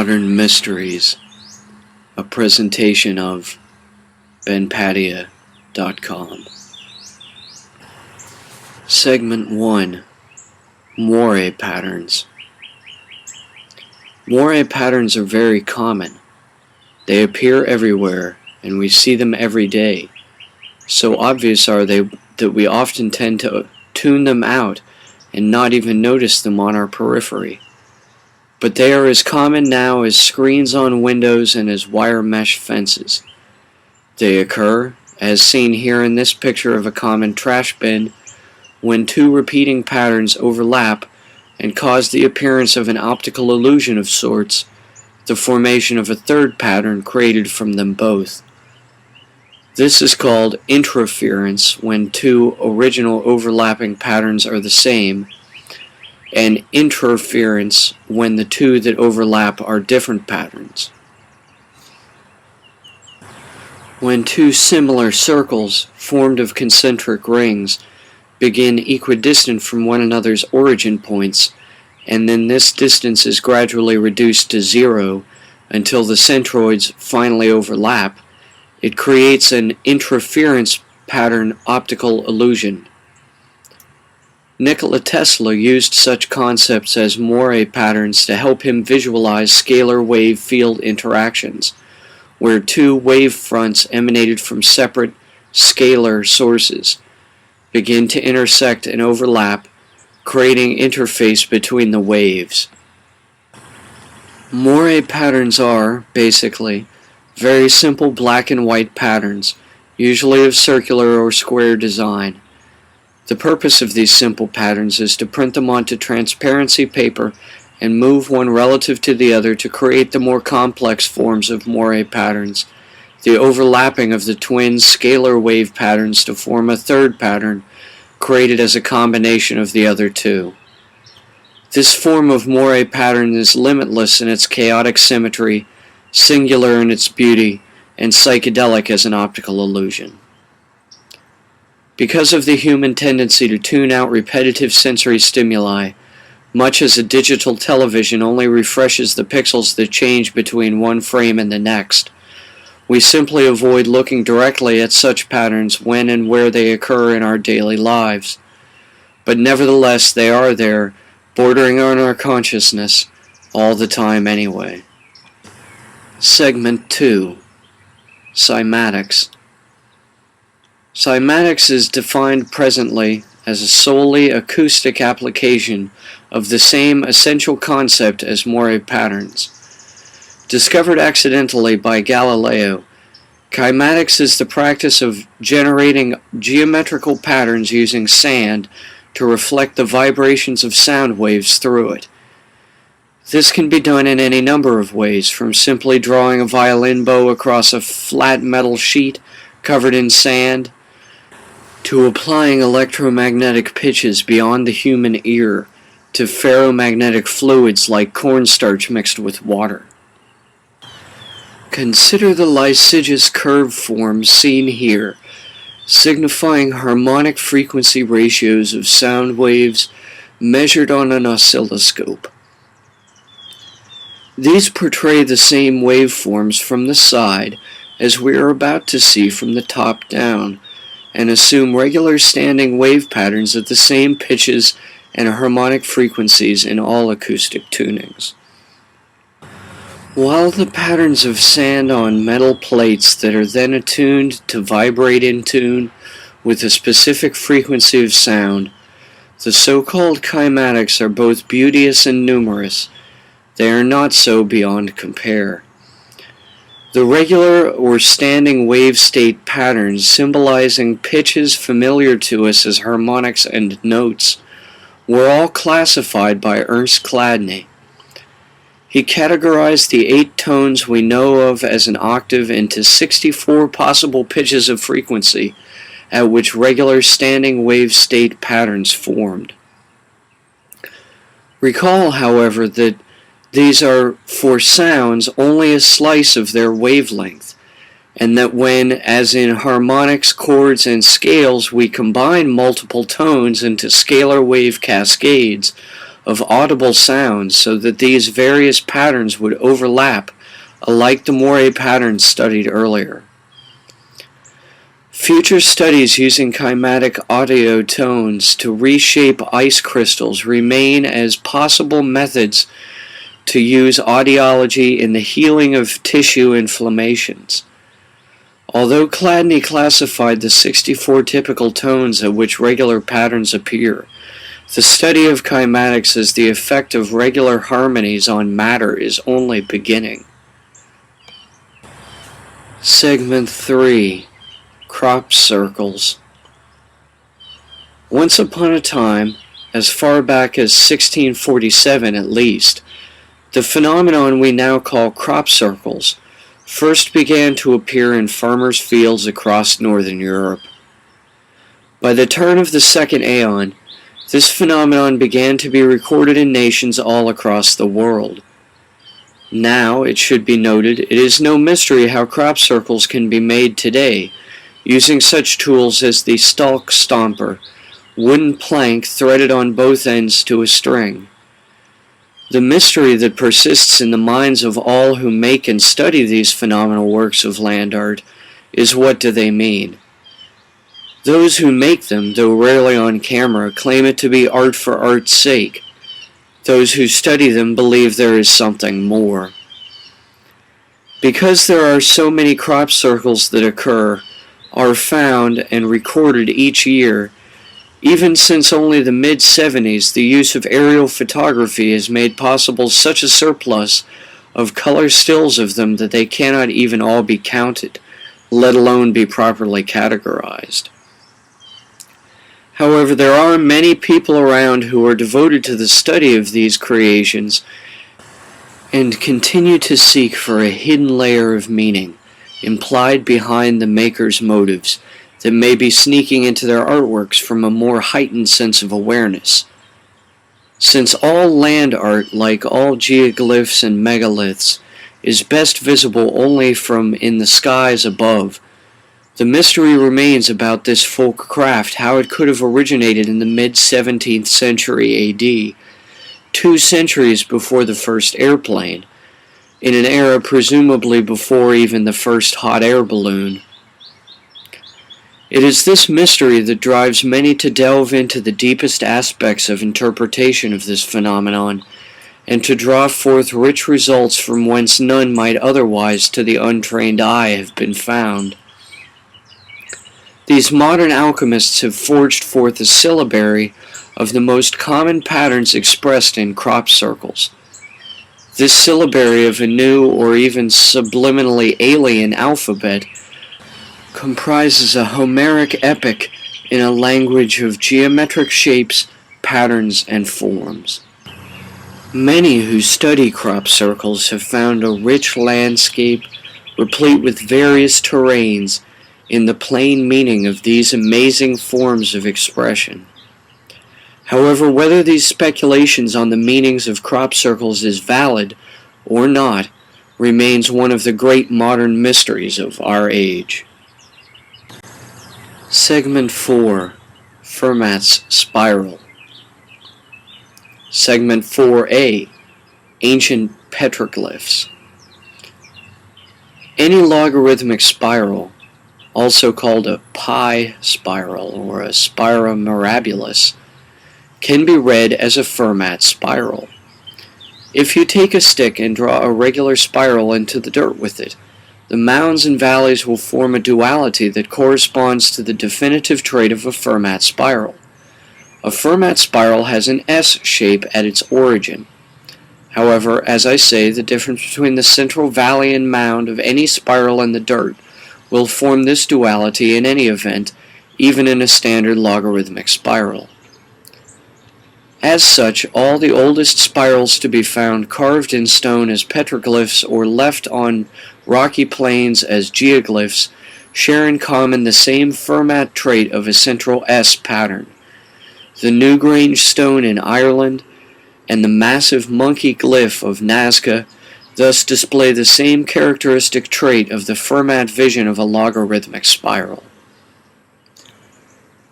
Modern Mysteries, a presentation of benpatia.com. Segment 1. Moiré Patterns. Moiré patterns are very common. They appear everywhere, and we see them every day. So obvious are they that we often tend to tune them out and not even notice them on our periphery. But they are as common now as screens on windows and as wire mesh fences. They occur, as seen here in this picture of a common trash bin, when two repeating patterns overlap and cause the appearance of an optical illusion of sorts, the formation of a third pattern created from them both. This is called interference when two original overlapping patterns are the same, and interference when the two that overlap are different patterns. When two similar circles, formed of concentric rings, begin equidistant from one another's origin points, and then this distance is gradually reduced to zero until the centroids finally overlap, it creates an interference pattern optical illusion. Nikola Tesla used such concepts as Moiré patterns to help him visualize scalar wave field interactions, where two wave fronts emanated from separate scalar sources begin to intersect and overlap, creating interface between the waves. Moiré patterns are, basically, very simple black and white patterns, usually of circular or square design. The purpose of these simple patterns is to print them onto transparency paper and move one relative to the other to create the more complex forms of Moiré patterns, the overlapping of the twin scalar wave patterns to form a third pattern created as a combination of the other two. This form of Moiré pattern is limitless in its chaotic symmetry, singular in its beauty, and psychedelic as an optical illusion. Because of the human tendency to tune out repetitive sensory stimuli, much as a digital television only refreshes the pixels that change between one frame and the next, we simply avoid looking directly at such patterns when and where they occur in our daily lives. But nevertheless, they are there, bordering on our consciousness, all the time anyway. Segment 2. Cymatics. Cymatics is defined presently as a solely acoustic application of the same essential concept as Moiré patterns. Discovered accidentally by Galileo, cymatics is the practice of generating geometrical patterns using sand to reflect the vibrations of sound waves through it. This can be done in any number of ways, from simply drawing a violin bow across a flat metal sheet covered in sand, to applying electromagnetic pitches beyond the human ear to ferromagnetic fluids like cornstarch mixed with water. Consider the lycidious curve forms seen here, signifying harmonic frequency ratios of sound waves measured on an oscilloscope. These portray the same waveforms from the side as we are about to see from the top down, and assume regular standing wave patterns at the same pitches and harmonic frequencies in all acoustic tunings. While the patterns of sand on metal plates that are then attuned to vibrate in tune with a specific frequency of sound, the so-called cymatics are both beauteous and numerous. They are not so beyond compare. The regular or standing wave state patterns symbolizing pitches familiar to us as harmonics and notes were all classified by Ernst Chladni. He categorized the 8 tones we know of as an octave into 64 possible pitches of frequency at which regular standing wave state patterns formed. Recall, however, that these are, for sounds, only a slice of their wavelength, and that when, as in harmonics, chords, and scales, we combine multiple tones into scalar wave cascades, of audible sounds so that these various patterns would overlap, like the Moiré Patterns studied earlier. Future studies using cymatic audio tones to reshape ice crystals remain as possible methods to use audiology in the healing of tissue inflammations. Although Chladni classified the 64 typical tones at which regular patterns appear, the study of cymatics as the effect of regular harmonies on matter is only beginning. Segment 3. Crop circles. Once upon a time, as far back as 1647 at least, the phenomenon we now call crop circles first began to appear in farmers' fields across northern Europe. By the turn of the second aeon, this phenomenon began to be recorded in nations all across the world. Now, it should be noted, it is no mystery how crop circles can be made today, using such tools as the stalk stomper, wooden plank threaded on both ends to a string. The mystery that persists in the minds of all who make and study these phenomenal works of land art is, what do they mean? Those who make them, though rarely on camera, claim it to be art for art's sake. Those who study them believe there is something more. Because there are so many crop circles that occur, are found, and recorded each year, even since only the mid-70s, the use of aerial photography has made possible such a surplus of color stills of them that they cannot even all be counted, let alone be properly categorized. However, there are many people around who are devoted to the study of these creations and continue to seek for a hidden layer of meaning implied behind the maker's motives that may be sneaking into their artworks from a more heightened sense of awareness. Since all land art, like all geoglyphs and megaliths, is best visible only from in the skies above, the mystery remains about this folk craft, how it could have originated in the mid-17th century AD, 2 centuries before the first airplane, in an era presumably before even the first hot air balloon. It is this mystery that drives many to delve into the deepest aspects of interpretation of this phenomenon, and to draw forth rich results from whence none might otherwise to the untrained eye have been found. These modern alchemists have forged forth a syllabary of the most common patterns expressed in crop circles. This syllabary of a new or even subliminally alien alphabet comprises a Homeric epic in a language of geometric shapes, patterns, and forms. Many who study crop circles have found a rich landscape replete with various terrains in the plain meaning of these amazing forms of expression. However, whether these speculations on the meanings of crop circles is valid or not remains one of the great modern mysteries of our age. Segment 4. Fermat's Spiral. Segment 4a. Ancient Petroglyphs. Any logarithmic spiral, also called a pi spiral or a spira mirabilis, can be read as a Fermat spiral. If you take a stick and draw a regular spiral into the dirt with it, the mounds and valleys will form a duality that corresponds to the definitive trait of a Fermat spiral. A Fermat spiral has an S shape at its origin. However, as I say, the difference between the central valley and mound of any spiral in the dirt will form this duality in any event, even in a standard logarithmic spiral. As such, all the oldest spirals to be found carved in stone as petroglyphs or left on rocky plains as geoglyphs share in common the same Fermat trait of a central S pattern. The Newgrange stone in Ireland and the massive monkey glyph of Nazca thus display the same characteristic trait of the Fermat vision of a logarithmic spiral.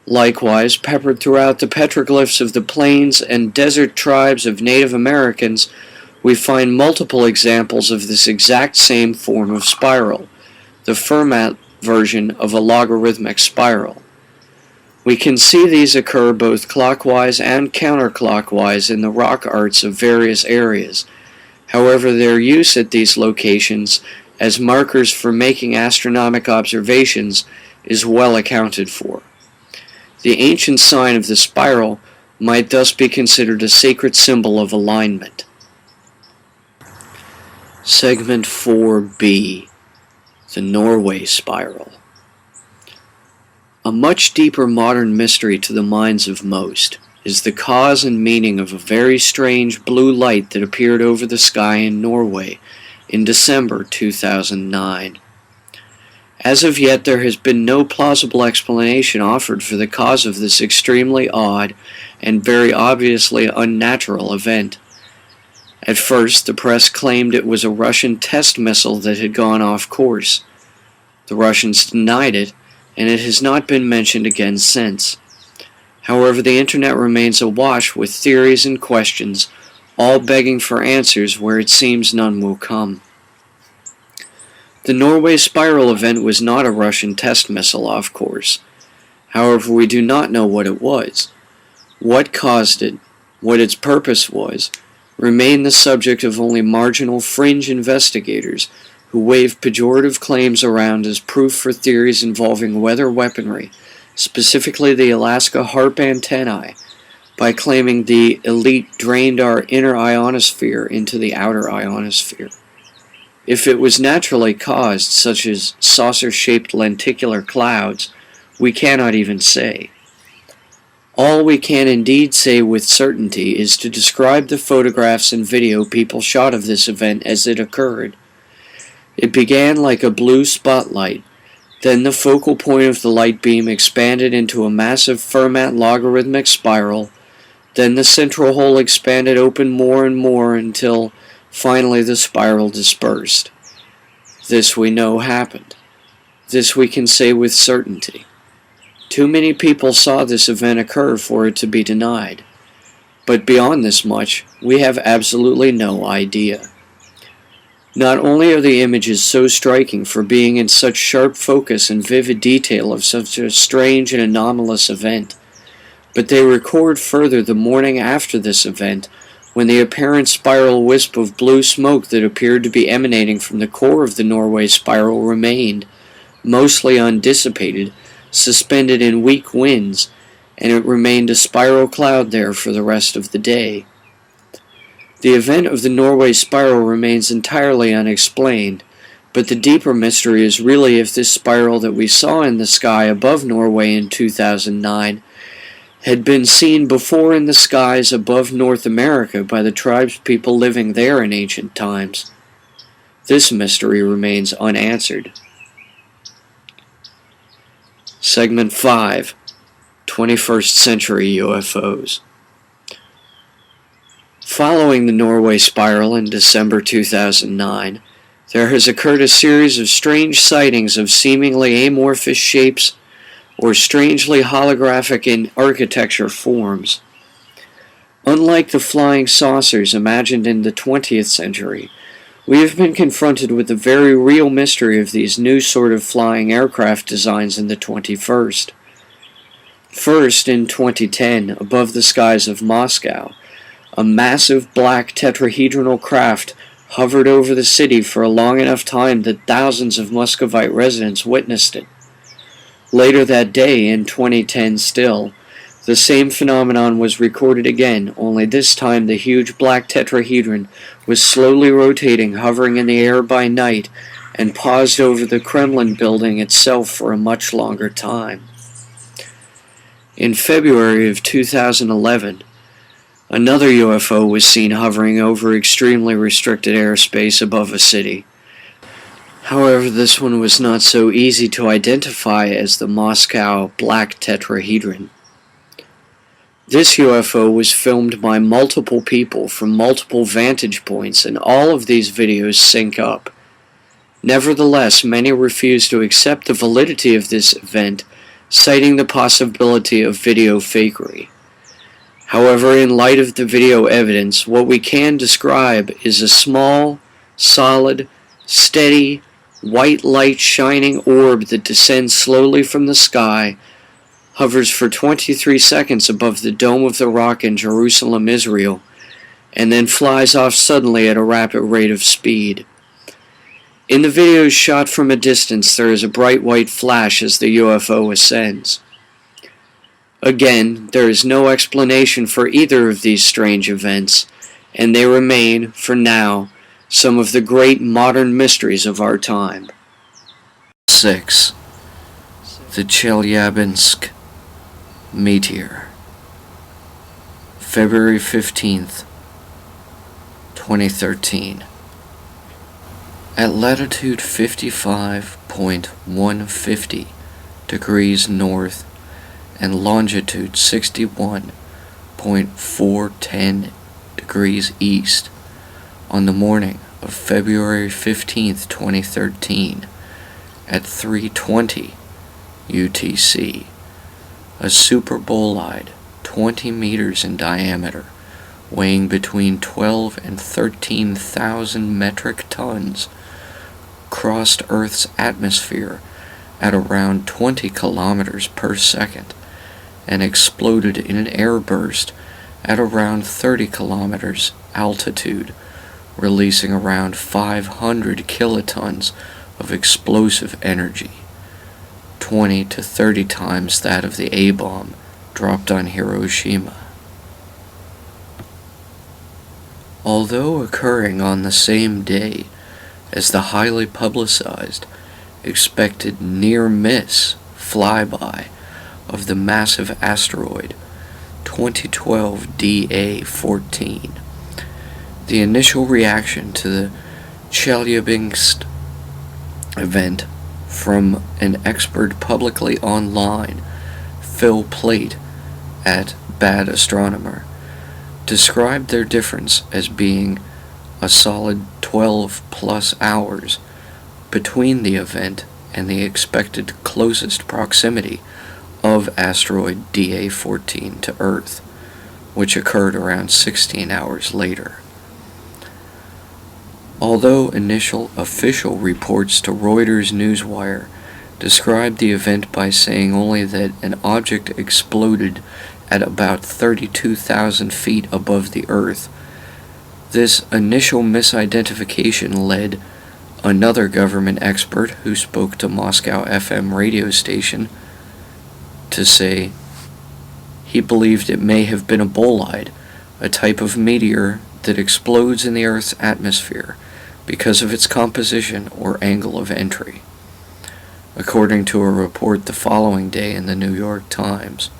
Likewise, peppered throughout the petroglyphs of the plains and desert tribes of Native Americans, we find multiple examples of this exact same form of spiral, the Fermat version of a logarithmic spiral. We can see these occur both clockwise and counterclockwise in the rock arts of various areas. However, their use at these locations as markers for making astronomical observations is well accounted for. The ancient sign of the spiral might thus be considered a sacred symbol of alignment. Segment 4b, the Norway Spiral. A much deeper modern mystery to the minds of most is the cause and meaning of a very strange blue light that appeared over the sky in Norway in December 2009. As of yet, there has been no plausible explanation offered for the cause of this extremely odd and very obviously unnatural event. At first, the press claimed it was a Russian test missile that had gone off course. The Russians denied it, and it has not been mentioned again since. However, the internet remains awash with theories and questions, all begging for answers where it seems none will come. The Norway Spiral event was not a Russian test missile off course. However, we do not know what it was. What caused it, what its purpose was, remain the subject of only marginal fringe investigators who wave pejorative claims around as proof for theories involving weather weaponry, specifically the Alaska HARP antennae, by claiming the elite drained our inner ionosphere into the outer ionosphere. If it was naturally caused, such as saucer-shaped lenticular clouds, we cannot even say. All we can indeed say with certainty is to describe the photographs and video people shot of this event as it occurred. It began like a blue spotlight, then the focal point of the light beam expanded into a massive Fermat logarithmic spiral, then the central hole expanded open more and more until finally the spiral dispersed. This we know happened. This we can say with certainty. Too many people saw this event occur for it to be denied. But beyond this much, we have absolutely no idea. Not only are the images so striking for being in such sharp focus and vivid detail of such a strange and anomalous event, but they record further the morning after this event, when the apparent spiral wisp of blue smoke that appeared to be emanating from the core of the Norway Spiral remained, mostly undissipated, suspended in weak winds, and it remained a spiral cloud there for the rest of the day. The event of the Norway Spiral remains entirely unexplained, but the deeper mystery is really if this spiral that we saw in the sky above Norway in 2009 had been seen before in the skies above North America by the tribespeople living there in ancient times. This mystery remains unanswered. Segment 5, 21st Century UFOs. Following the Norway Spiral in December 2009, there has occurred a series of strange sightings of seemingly amorphous shapes or strangely holographic in architecture forms. Unlike the flying saucers imagined in the 20th century, we have been confronted with the very real mystery of these new sort of flying aircraft designs in the 21st. First, in 2010, above the skies of Moscow, a massive black tetrahedral craft hovered over the city for a long enough time that thousands of Muscovite residents witnessed it. Later that day, in 2010 still, the same phenomenon was recorded again, only this time the huge black tetrahedron was slowly rotating, hovering in the air by night, and paused over the Kremlin building itself for a much longer time. In February of 2011, another UFO was seen hovering over extremely restricted airspace above a city. However, this one was not so easy to identify as the Moscow Black Tetrahedron. This UFO was filmed by multiple people from multiple vantage points, and all of these videos sync up. Nevertheless, many refuse to accept the validity of this event citing the possibility of video fakery. However, in light of the video evidence, what we can describe is a small, solid, steady, white light shining orb that descends slowly from the sky, hovers for 23 seconds above the Dome of the Rock in Jerusalem, Israel, and then flies off suddenly at a rapid rate of speed. In the videos shot from a distance, there is a bright white flash as the UFO ascends. Again, there is no explanation for either of these strange events, and they remain, for now, some of the great modern mysteries of our time. 6. The Chelyabinsk Meteor. February 15th, 2013. At latitude 55.150 degrees north and longitude 61.410 degrees east, on the morning of February 15th, 2013, at 3:20 UTC, a super bolide 20 meters in diameter, weighing between 12 and 13,000 metric tons, crossed Earth's atmosphere at around 20 kilometers per second and exploded in an airburst at around 30 kilometers altitude, releasing around 500 kilotons of explosive energy, 20 to 30 times that of the A-bomb dropped on Hiroshima. Although occurring on the same day as the highly publicized expected near-miss flyby of the massive asteroid 2012 DA-14, the initial reaction to the Chelyabinsk event from an expert publicly online, Phil Plait at Bad Astronomer, described their difference as being a solid 12 plus hours between the event and the expected closest proximity of asteroid DA-14 to Earth, which occurred around 16 hours later. Although initial official reports to Reuters Newswire described the event by saying only that an object exploded at about 32,000 feet above the Earth, this initial misidentification led another government expert who spoke to Moscow FM radio station to say he believed it may have been a bolide, a type of meteor that explodes in the Earth's atmosphere because of its composition or angle of entry, according to a report the following day in the New York Times.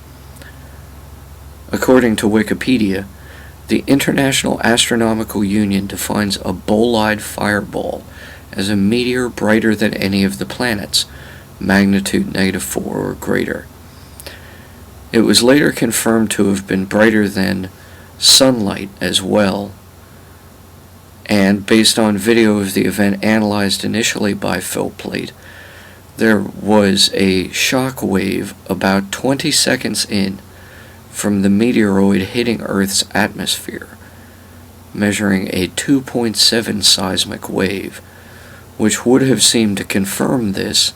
According to Wikipedia, the International Astronomical Union defines a bolide fireball as a meteor brighter than any of the planets, magnitude -4 or greater. It was later confirmed to have been brighter than sunlight as well, and based on video of the event analyzed initially by Phil Plait, there was a shock wave about 20 seconds in from the meteoroid hitting Earth's atmosphere, measuring a 2.7 seismic wave, which would have seemed to confirm this.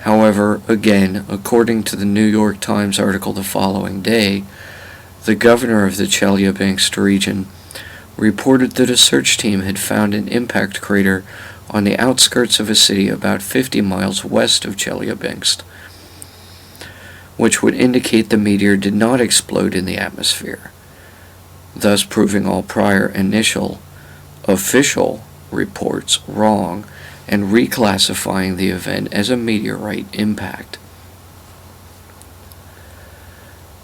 However, again, according to the New York Times article the following day, the governor of the Chelyabinsk region reported that a search team had found an impact crater on the outskirts of a city about 50 miles west of Chelyabinsk, which would indicate the meteor did not explode in the atmosphere, thus proving all prior initial official reports wrong and reclassifying the event as a meteorite impact.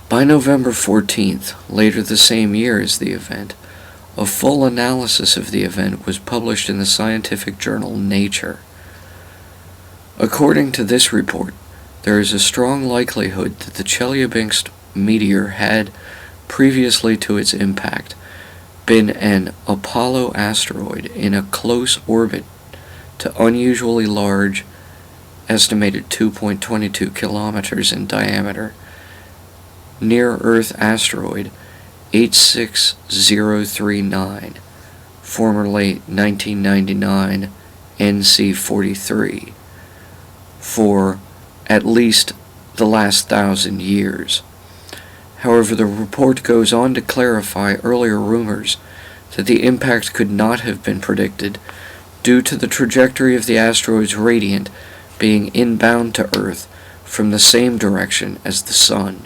By November 14th, later the same year as the event, a full analysis of the event was published in the scientific journal Nature. According to this report, there is a strong likelihood that the Chelyabinsk meteor had, previously to its impact, been an Apollo asteroid in a close orbit to unusually large estimated 2.22 kilometers in diameter, near-Earth asteroid 86039, formerly 1999 NC-43, for at least the last 1,000 years. However, the report goes on to clarify earlier rumors that the impact could not have been predicted due to the trajectory of the asteroid's radiant being inbound to Earth from the same direction as the Sun.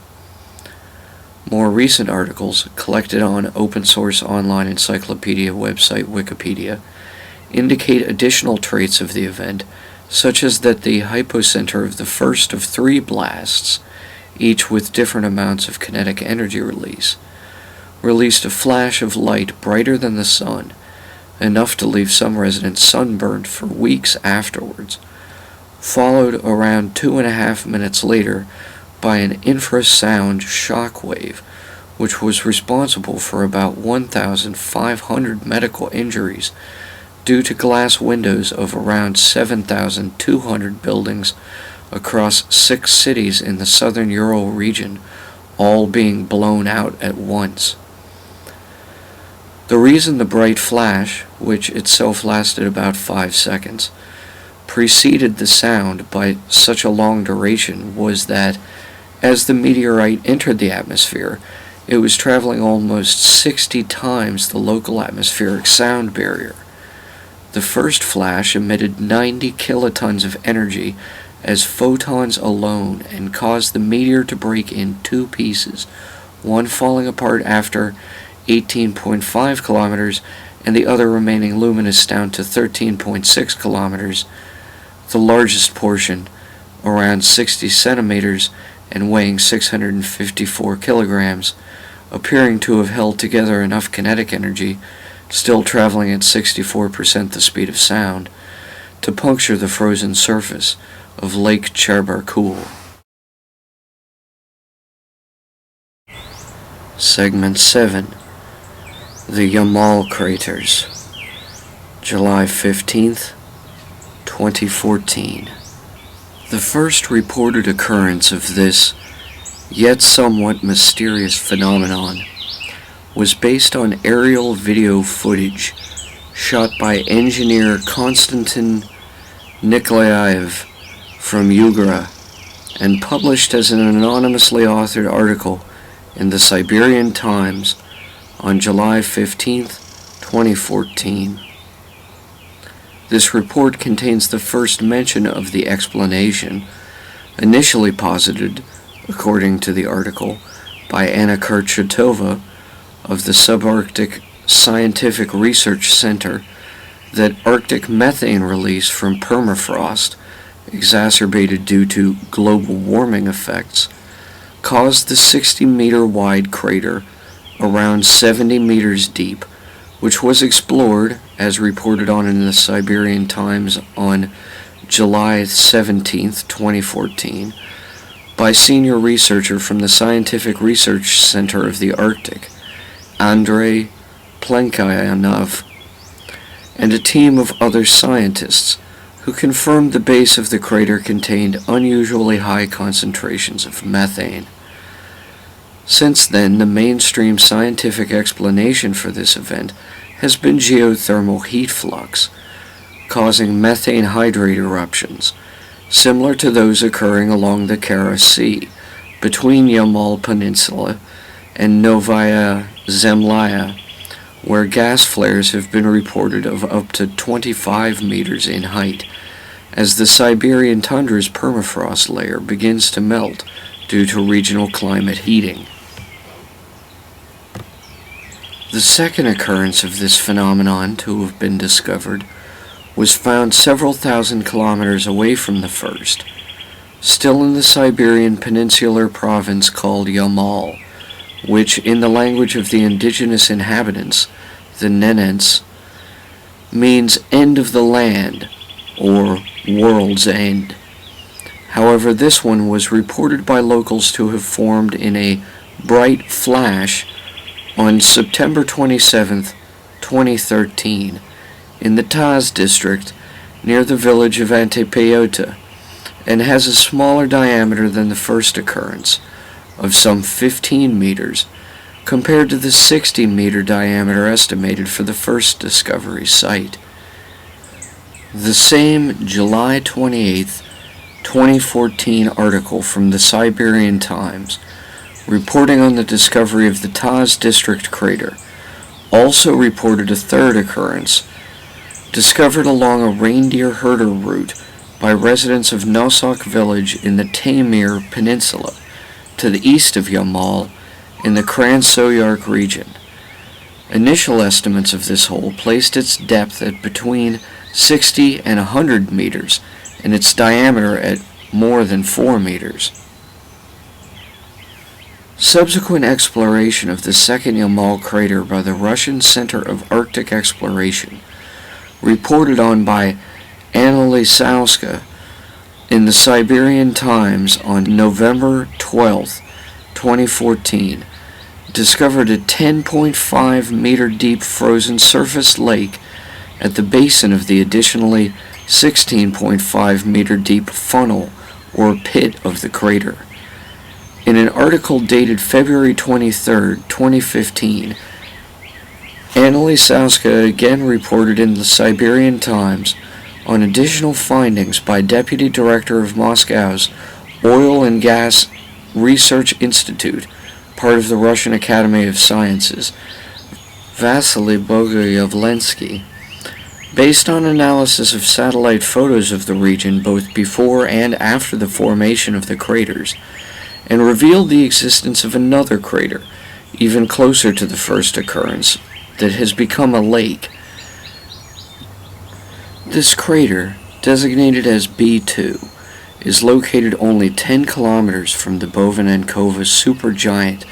More recent articles, collected on open-source online encyclopedia website Wikipedia, indicate additional traits of the event, such as that the hypocenter of the first of 3 blasts, each with different amounts of kinetic energy released a flash of light brighter than the Sun, enough to leave some residents sunburned for weeks afterwards, followed around 2.5 minutes later by an infrasound shock wave, which was responsible for about 1,500 medical injuries due to glass windows of around 7,200 buildings across 6 cities in the southern Ural region, all being blown out at once. The reason the bright flash, which itself lasted about 5 seconds, preceded the sound by such a long duration was that, as the meteorite entered the atmosphere, it was traveling almost 60 times the local atmospheric sound barrier. The first flash emitted 90 kilotons of energy as photons alone and caused the meteor to break in 2 pieces, one falling apart after 18.5 kilometers and the other remaining luminous down to 13.6 kilometers, the largest portion, around 60 centimeters and weighing 654 kilograms, appearing to have held together enough kinetic energy, still traveling at 64% the speed of sound, to puncture the frozen surface of Lake Cherbarkul. Segment 7. The Yamal Craters, July 15th, 2014. The first reported occurrence of this, yet somewhat mysterious phenomenon, was based on aerial video footage shot by engineer Konstantin Nikolaev from Yugra and published as an anonymously authored article in the Siberian Times on July 15th, 2014. This report contains the first mention of the explanation, initially posited, according to the article, by Anna Kurchatova of the Subarctic Scientific Research Center, that Arctic methane release from permafrost, exacerbated due to global warming effects, caused the 60-meter wide crater around 70 meters deep, which was explored, as reported on in the Siberian Times on July 17, 2014, by senior researcher from the Scientific Research Center of the Arctic, Andrei Plenkayanov, and a team of other scientists who confirmed the base of the crater contained unusually high concentrations of methane. Since then, the mainstream scientific explanation for this event has been geothermal heat flux, causing methane hydrate eruptions, similar to those occurring along the Kara Sea, between Yamal Peninsula and Novaya Zemlya, where gas flares have been reported of up to 25 meters in height, as the Siberian tundra's permafrost layer begins to melt due to regional climate heating. The second occurrence of this phenomenon to have been discovered was found several thousand kilometers away from the first, still in the Siberian peninsular province called Yamal, which, in the language of the indigenous inhabitants, the Nenets, means end of the land, or world's end. However, this one was reported by locals to have formed in a bright flash on September 27, 2013, in the Taz district near the village of Antepeyota, and has a smaller diameter than the first occurrence, of some 15 meters, compared to the 60-meter diameter estimated for the first discovery site. The same July 28, 2014 article from the Siberian Times, reporting on the discovery of the Taz District crater, also reported a third occurrence, discovered along a reindeer herder route by residents of Nosok village in the Taimyr Peninsula, to the east of Yamal, in the Kran-Soyark region. Initial estimates of this hole placed its depth at between 60 and 100 meters, and its diameter at more than 4 meters. Subsequent exploration of the second Yamal crater by the Russian Center of Arctic Exploration, reported on by Anna Lisowska in the Siberian Times on November 12, 2014, discovered a 10.5 meter deep frozen surface lake at the basin of the additionally 16.5 meter deep funnel or pit of the crater. In an article dated February 23, 2015, Anna Lisowska again reported in the Siberian Times on additional findings by Deputy Director of Moscow's Oil and Gas Research Institute, part of the Russian Academy of Sciences, Vasily Bogoyavlensky. Based on analysis of satellite photos of the region both before and after the formation of the craters, and revealed the existence of another crater, even closer to the first occurrence, that has become a lake. This crater, designated as B2, is located only 10 kilometers from the Bovanenkova supergiant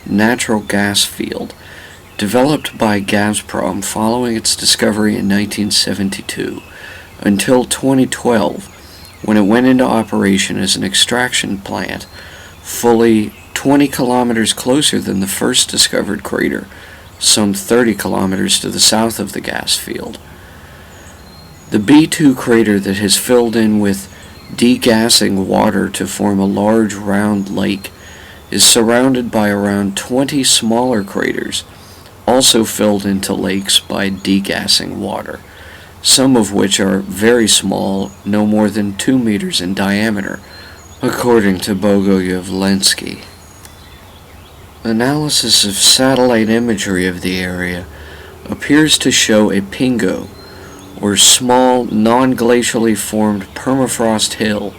natural gas field, developed by Gazprom following its discovery in 1972, until 2012, when it went into operation as an extraction plant, fully 20 kilometers closer than the first discovered crater, some 30 kilometers to the south of the gas field. The B2 crater that has filled in with degassing water to form a large round lake is surrounded by around 20 smaller craters, also filled into lakes by degassing water, some of which are very small, no more than 2 meters in diameter, according to Bogoyavlensky. Analysis of satellite imagery of the area appears to show a pingo, or small, non-glacially formed permafrost hill,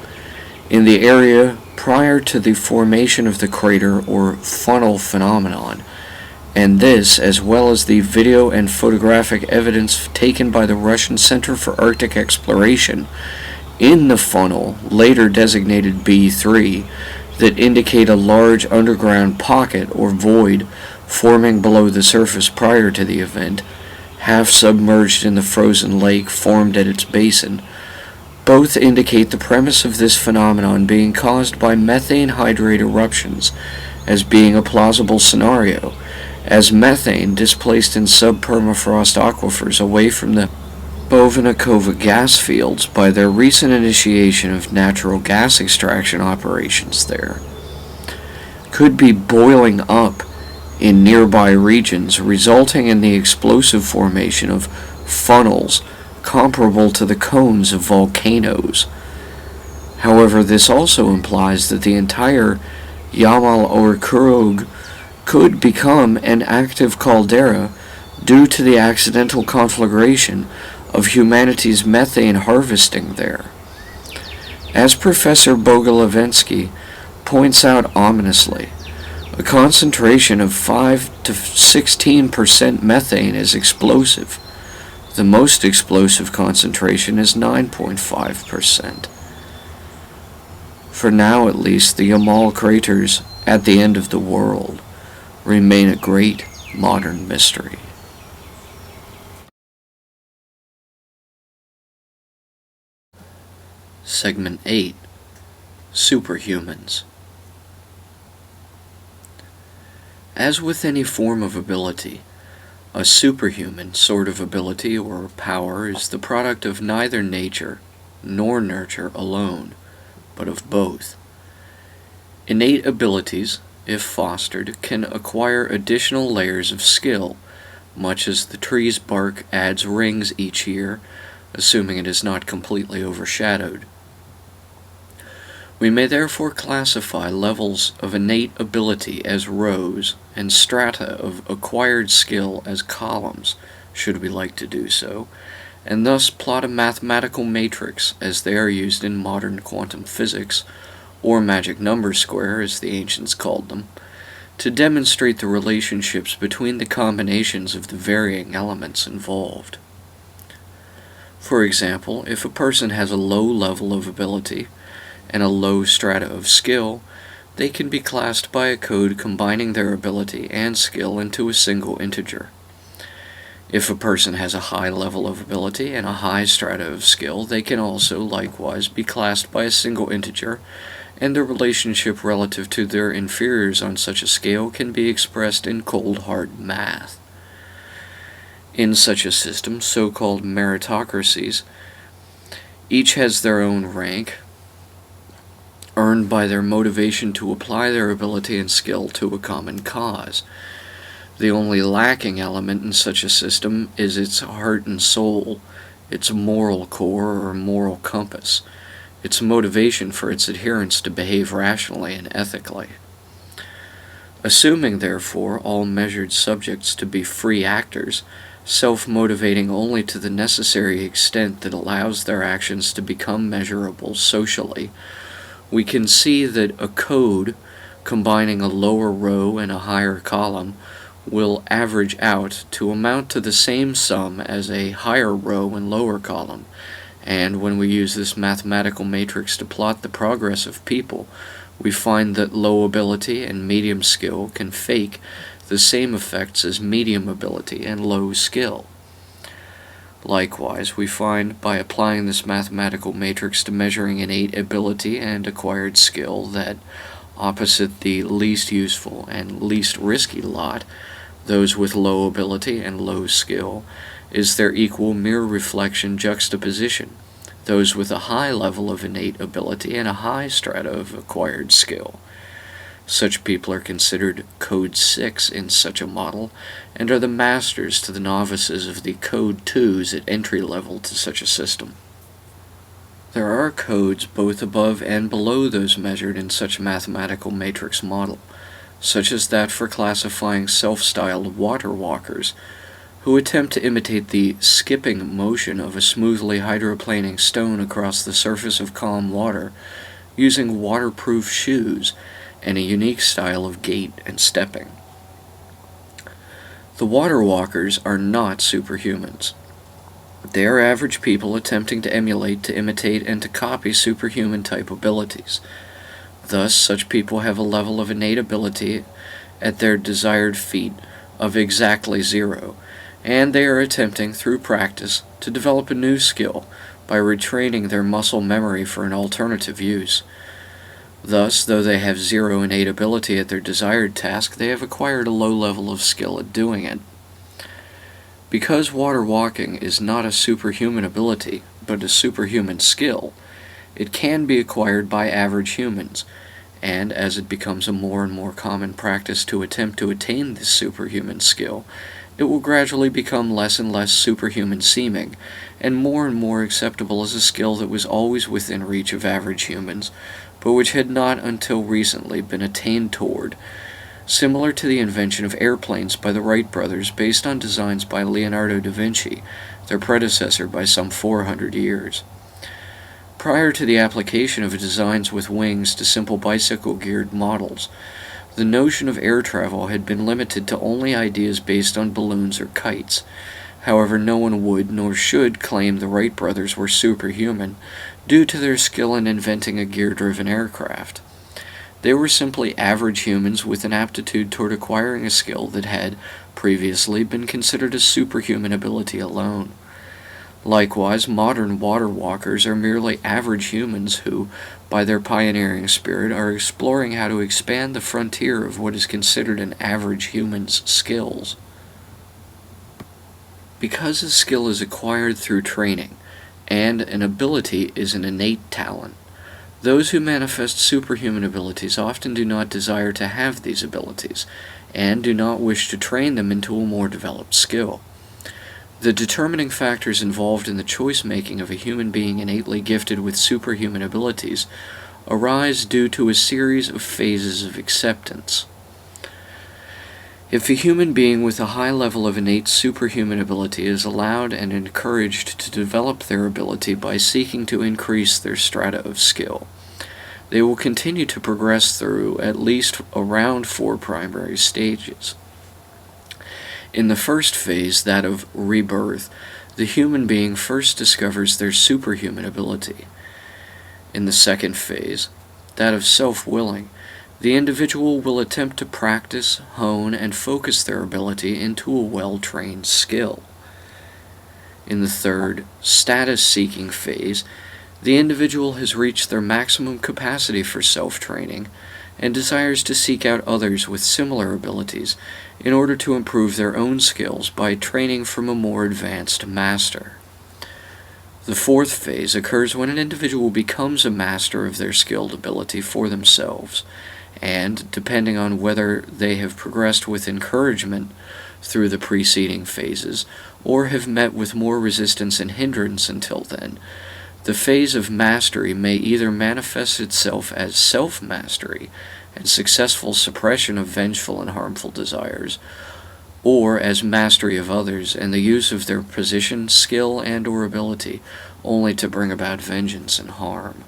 in the area prior to the formation of the crater or funnel phenomenon, and this, as well as the video and photographic evidence taken by the Russian Center for Arctic Exploration in the funnel, later designated B3, that indicate a large underground pocket or void forming below the surface prior to the event, half submerged in the frozen lake formed at its basin. Both indicate the premise of this phenomenon being caused by methane hydrate eruptions as being a plausible scenario, as methane displaced in subpermafrost aquifers away from the Bovanenkova gas fields by their recent initiation of natural gas extraction operations there, could be boiling up in nearby regions, resulting in the explosive formation of funnels comparable to the cones of volcanoes. However, this also implies that the entire Yamal Crater could become an active caldera due to the accidental conflagration of humanity's methane harvesting there. As Professor Bogoyavlensky points out ominously, a concentration of 5 to 16% methane is explosive. The most explosive concentration is 9.5%. For now, at least, the Yamal craters at the end of the world remain a great modern mystery. Segment 8. Superhumans. As with any form of ability, a superhuman sort of ability or power is the product of neither nature nor nurture alone, but of both. Innate abilities, if fostered, can acquire additional layers of skill, much as the tree's bark adds rings each year, assuming it is not completely overshadowed. We may therefore classify levels of innate ability as rows and strata of acquired skill as columns, should we like to do so, and thus plot a mathematical matrix as they are used in modern quantum physics, or magic number square as the ancients called them, to demonstrate the relationships between the combinations of the varying elements involved. For example, if a person has a low level of ability and a low strata of skill, they can be classed by a code combining their ability and skill into a single integer. If a person has a high level of ability and a high strata of skill, they can also likewise be classed by a single integer, and the relationship relative to their inferiors on such a scale can be expressed in cold hard math. In such a system, so-called meritocracies, each has their own rank, earned by their motivation to apply their ability and skill to a common cause. The only lacking element in such a system is its heart and soul, its moral core or moral compass, its motivation for its adherents to behave rationally and ethically. Assuming, therefore, all measured subjects to be free actors, self-motivating only to the necessary extent that allows their actions to become measurable socially, we can see that a code combining a lower row and a higher column will average out to amount to the same sum as a higher row and lower column, and when we use this mathematical matrix to plot the progress of people, we find that low ability and medium skill can fake the same effects as medium ability and low skill. Likewise, we find, by applying this mathematical matrix to measuring innate ability and acquired skill, that, opposite the least useful and least risky lot, those with low ability and low skill, is their equal mirror reflection juxtaposition, those with a high level of innate ability and a high strata of acquired skill. Such people are considered Code 6 in such a model, and are the masters to the novices of the Code 2s at entry level to such a system. There are codes both above and below those measured in such a mathematical matrix model, such as that for classifying self-styled water walkers, who attempt to imitate the skipping motion of a smoothly hydroplaning stone across the surface of calm water, using waterproof shoes and a unique style of gait and stepping. The water walkers are not superhumans. They are average people attempting to emulate, to imitate, and to copy superhuman-type abilities. Thus, such people have a level of innate ability at their desired feat of exactly 0, and they are attempting, through practice, to develop a new skill by retraining their muscle memory for an alternative use. Thus, though they have 0 innate ability at their desired task, they have acquired a low level of skill at doing it. Because water walking is not a superhuman ability, but a superhuman skill, it can be acquired by average humans, and as it becomes a more and more common practice to attempt to attain this superhuman skill, it will gradually become less and less superhuman seeming, and more acceptable as a skill that was always within reach of average humans, but which had not until recently been attained toward, similar to the invention of airplanes by the Wright brothers based on designs by Leonardo da Vinci, their predecessor by some 400 years. Prior to the application of designs with wings to simple bicycle-geared models, the notion of air travel had been limited to only ideas based on balloons or kites. However, no one would nor should claim the Wright brothers were superhuman due to their skill in inventing a gear-driven aircraft. They were simply average humans with an aptitude toward acquiring a skill that had previously been considered a superhuman ability alone. Likewise, modern water walkers are merely average humans who, by their pioneering spirit, are exploring how to expand the frontier of what is considered an average human's skills. Because a skill is acquired through training, and an ability is an innate talent, Those who manifest superhuman abilities often do not desire to have these abilities, and do not wish to train them into a more developed skill. The determining factors involved in the choice-making of a human being innately gifted with superhuman abilities arise due to a series of phases of acceptance. If a human being with a high level of innate superhuman ability is allowed and encouraged to develop their ability by seeking to increase their strata of skill, they will continue to progress through at least around 4 primary stages. In the first phase, that of rebirth, the human being first discovers their superhuman ability. In the second phase, that of self-willing, the individual will attempt to practice, hone, and focus their ability into a well-trained skill. In the third, status-seeking phase, the individual has reached their maximum capacity for self-training and desires to seek out others with similar abilities in order to improve their own skills by training from a more advanced master. The fourth phase occurs when an individual becomes a master of their skilled ability for themselves, and, depending on whether they have progressed with encouragement through the preceding phases, or have met with more resistance and hindrance until then, the phase of mastery may either manifest itself as self-mastery and successful suppression of vengeful and harmful desires, or as mastery of others and the use of their position, skill, and/or ability only to bring about vengeance and harm.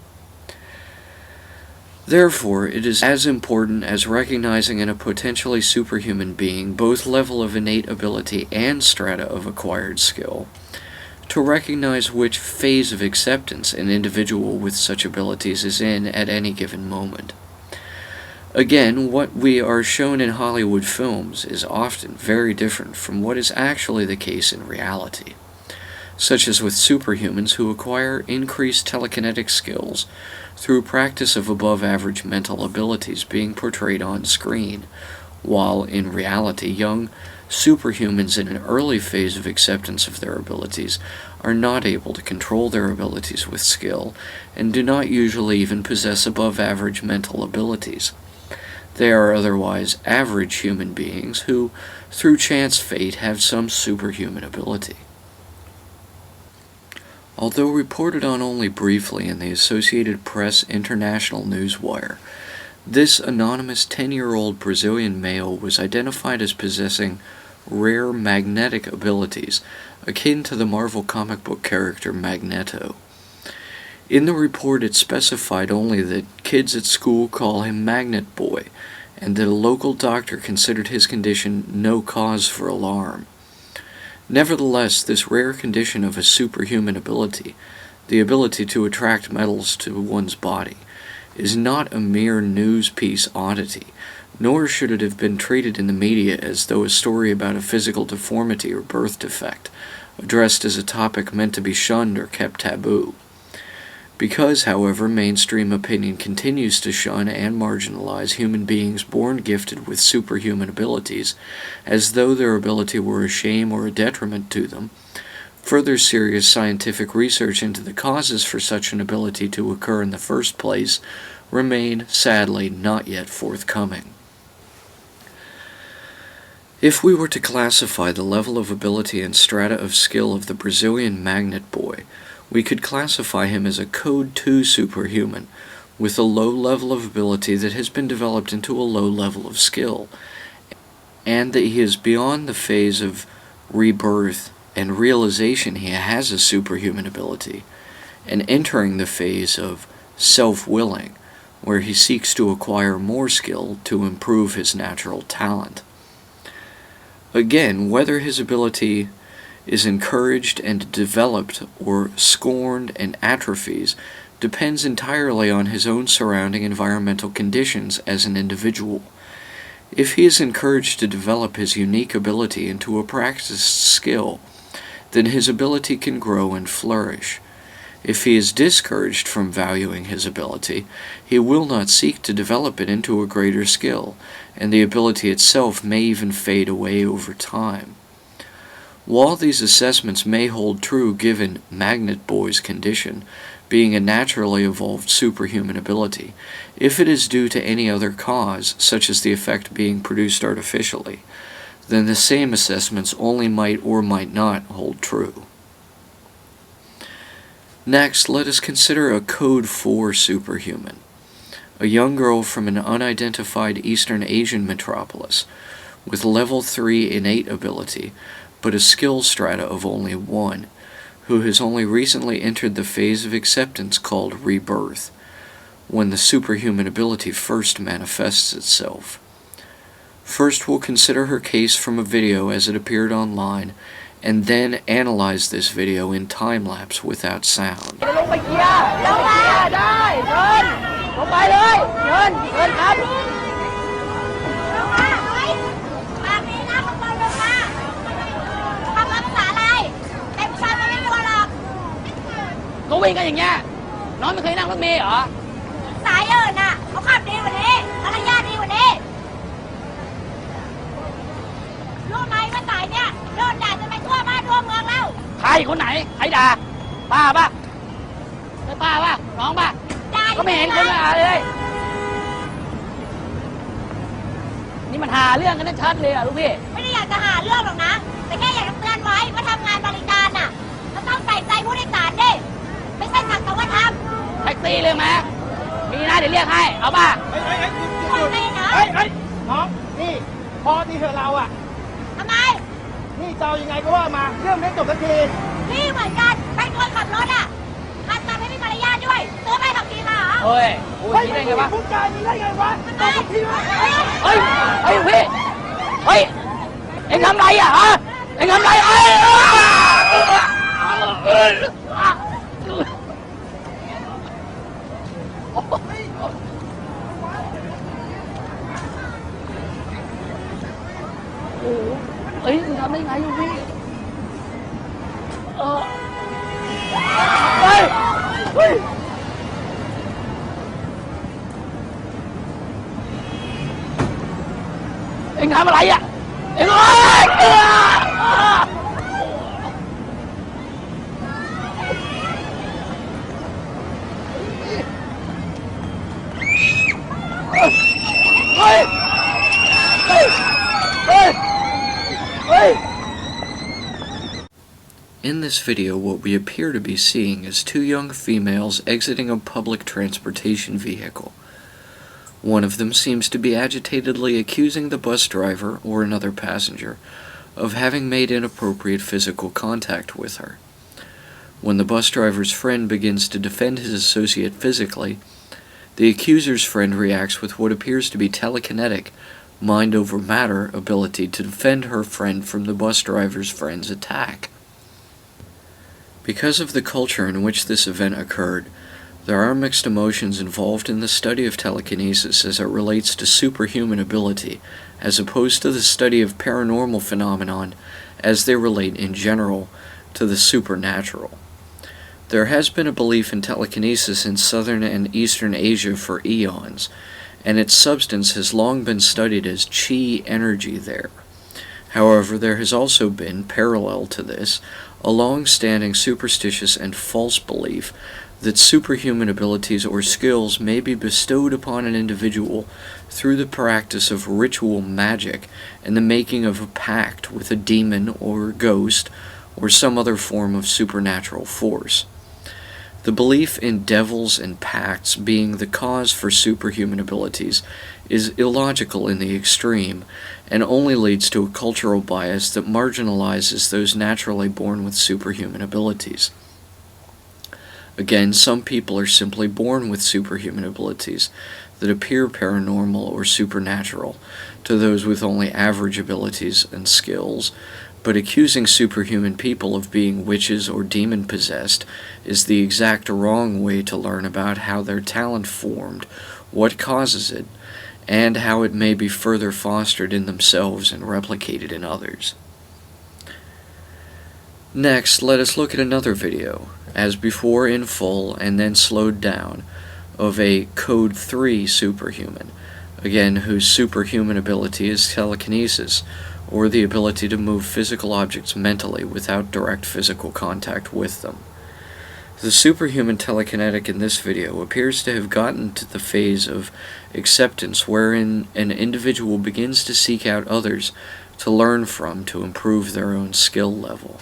Therefore, it is as important as recognizing in a potentially superhuman being both level of innate ability and strata of acquired skill, to recognize which phase of acceptance an individual with such abilities is in at any given moment. Again, what we are shown in Hollywood films is often very different from what is actually the case in reality, such as with superhumans who acquire increased telekinetic skills through practice of above-average mental abilities being portrayed on screen, while in reality young superhumans in an early phase of acceptance of their abilities are not able to control their abilities with skill and do not usually even possess above-average mental abilities. They are otherwise average human beings who, through chance fate, have some superhuman ability. Although reported on only briefly in the Associated Press International Newswire, this anonymous 10-year-old Brazilian male was identified as possessing rare magnetic abilities akin to the Marvel comic book character Magneto. In the report, it specified only that kids at school call him Magnet Boy, and that a local doctor considered his condition no cause for alarm. Nevertheless, this rare condition of a superhuman ability, the ability to attract metals to one's body, is not a mere news piece oddity, nor should it have been treated in the media as though a story about a physical deformity or birth defect, addressed as a topic meant to be shunned or kept taboo. Because, however, mainstream opinion continues to shun and marginalize human beings born gifted with superhuman abilities, as though their ability were a shame or a detriment to them, further serious scientific research into the causes for such an ability to occur in the first place remain, sadly, not yet forthcoming. If we were to classify the level of ability and strata of skill of the Brazilian Magnet Boy, we could classify him as a Code 2 superhuman, with a low level of ability that has been developed into a low level of skill, and that he is beyond the phase of rebirth and realization he has a superhuman ability, and entering the phase of self-willing, where he seeks to acquire more skill to improve his natural talent. Again, whether his ability is encouraged and developed or scorned and atrophies depends entirely on his own surrounding environmental conditions as an individual. If he is encouraged to develop his unique ability into a practiced skill, then his ability can grow and flourish. If he is discouraged from valuing his ability, he will not seek to develop it into a greater skill, and the ability itself may even fade away over time. While these assessments may hold true given Magnet Boy's condition, being a naturally evolved superhuman ability. If it is due to any other cause, such as the effect being produced artificially, then the same assessments only might or might not hold true. Next, let us consider a Code 4 superhuman, a young girl from an unidentified Eastern Asian metropolis, with level 3 innate ability, but a skill strata of only 1, who has only recently entered the phase of acceptance called rebirth, when the superhuman ability first manifests itself. First, we'll consider her case from a video as it appeared online, and then analyze this video in time-lapse without sound. In this video, what we appear to be seeing is two young females exiting a public transportation vehicle. One of them seems to be agitatedly accusing the bus driver, or another passenger, of having made inappropriate physical contact with her. When the bus driver's friend begins to defend his associate physically, the accuser's friend reacts with what appears to be telekinetic, mind-over-matter ability to defend her friend from the bus driver's friend's attack. Because of the culture in which this event occurred, there are mixed emotions involved in the study of telekinesis as it relates to superhuman ability, as opposed to the study of paranormal phenomenon as they relate in general to the supernatural. There has been a belief in telekinesis in southern and eastern Asia for eons, and its substance has long been studied as chi energy there. However, there has also been, parallel to this, a long-standing superstitious and false belief that superhuman abilities or skills may be bestowed upon an individual through the practice of ritual magic and the making of a pact with a demon or ghost or some other form of supernatural force. The belief in devils and pacts being the cause for superhuman abilities is illogical in the extreme, and only leads to a cultural bias that marginalizes those naturally born with superhuman abilities. Again, some people are simply born with superhuman abilities that appear paranormal or supernatural to those with only average abilities and skills, but accusing superhuman people of being witches or demon-possessed is the exact wrong way to learn about how their talent formed, what causes it, and how it may be further fostered in themselves and replicated in others. Next, let us look at another video, as before in full and then slowed down, of a Code 3 superhuman, again whose superhuman ability is telekinesis, or the ability to move physical objects mentally without direct physical contact with them. The superhuman telekinetic in this video appears to have gotten to the phase of acceptance wherein an individual begins to seek out others to learn from to improve their own skill level.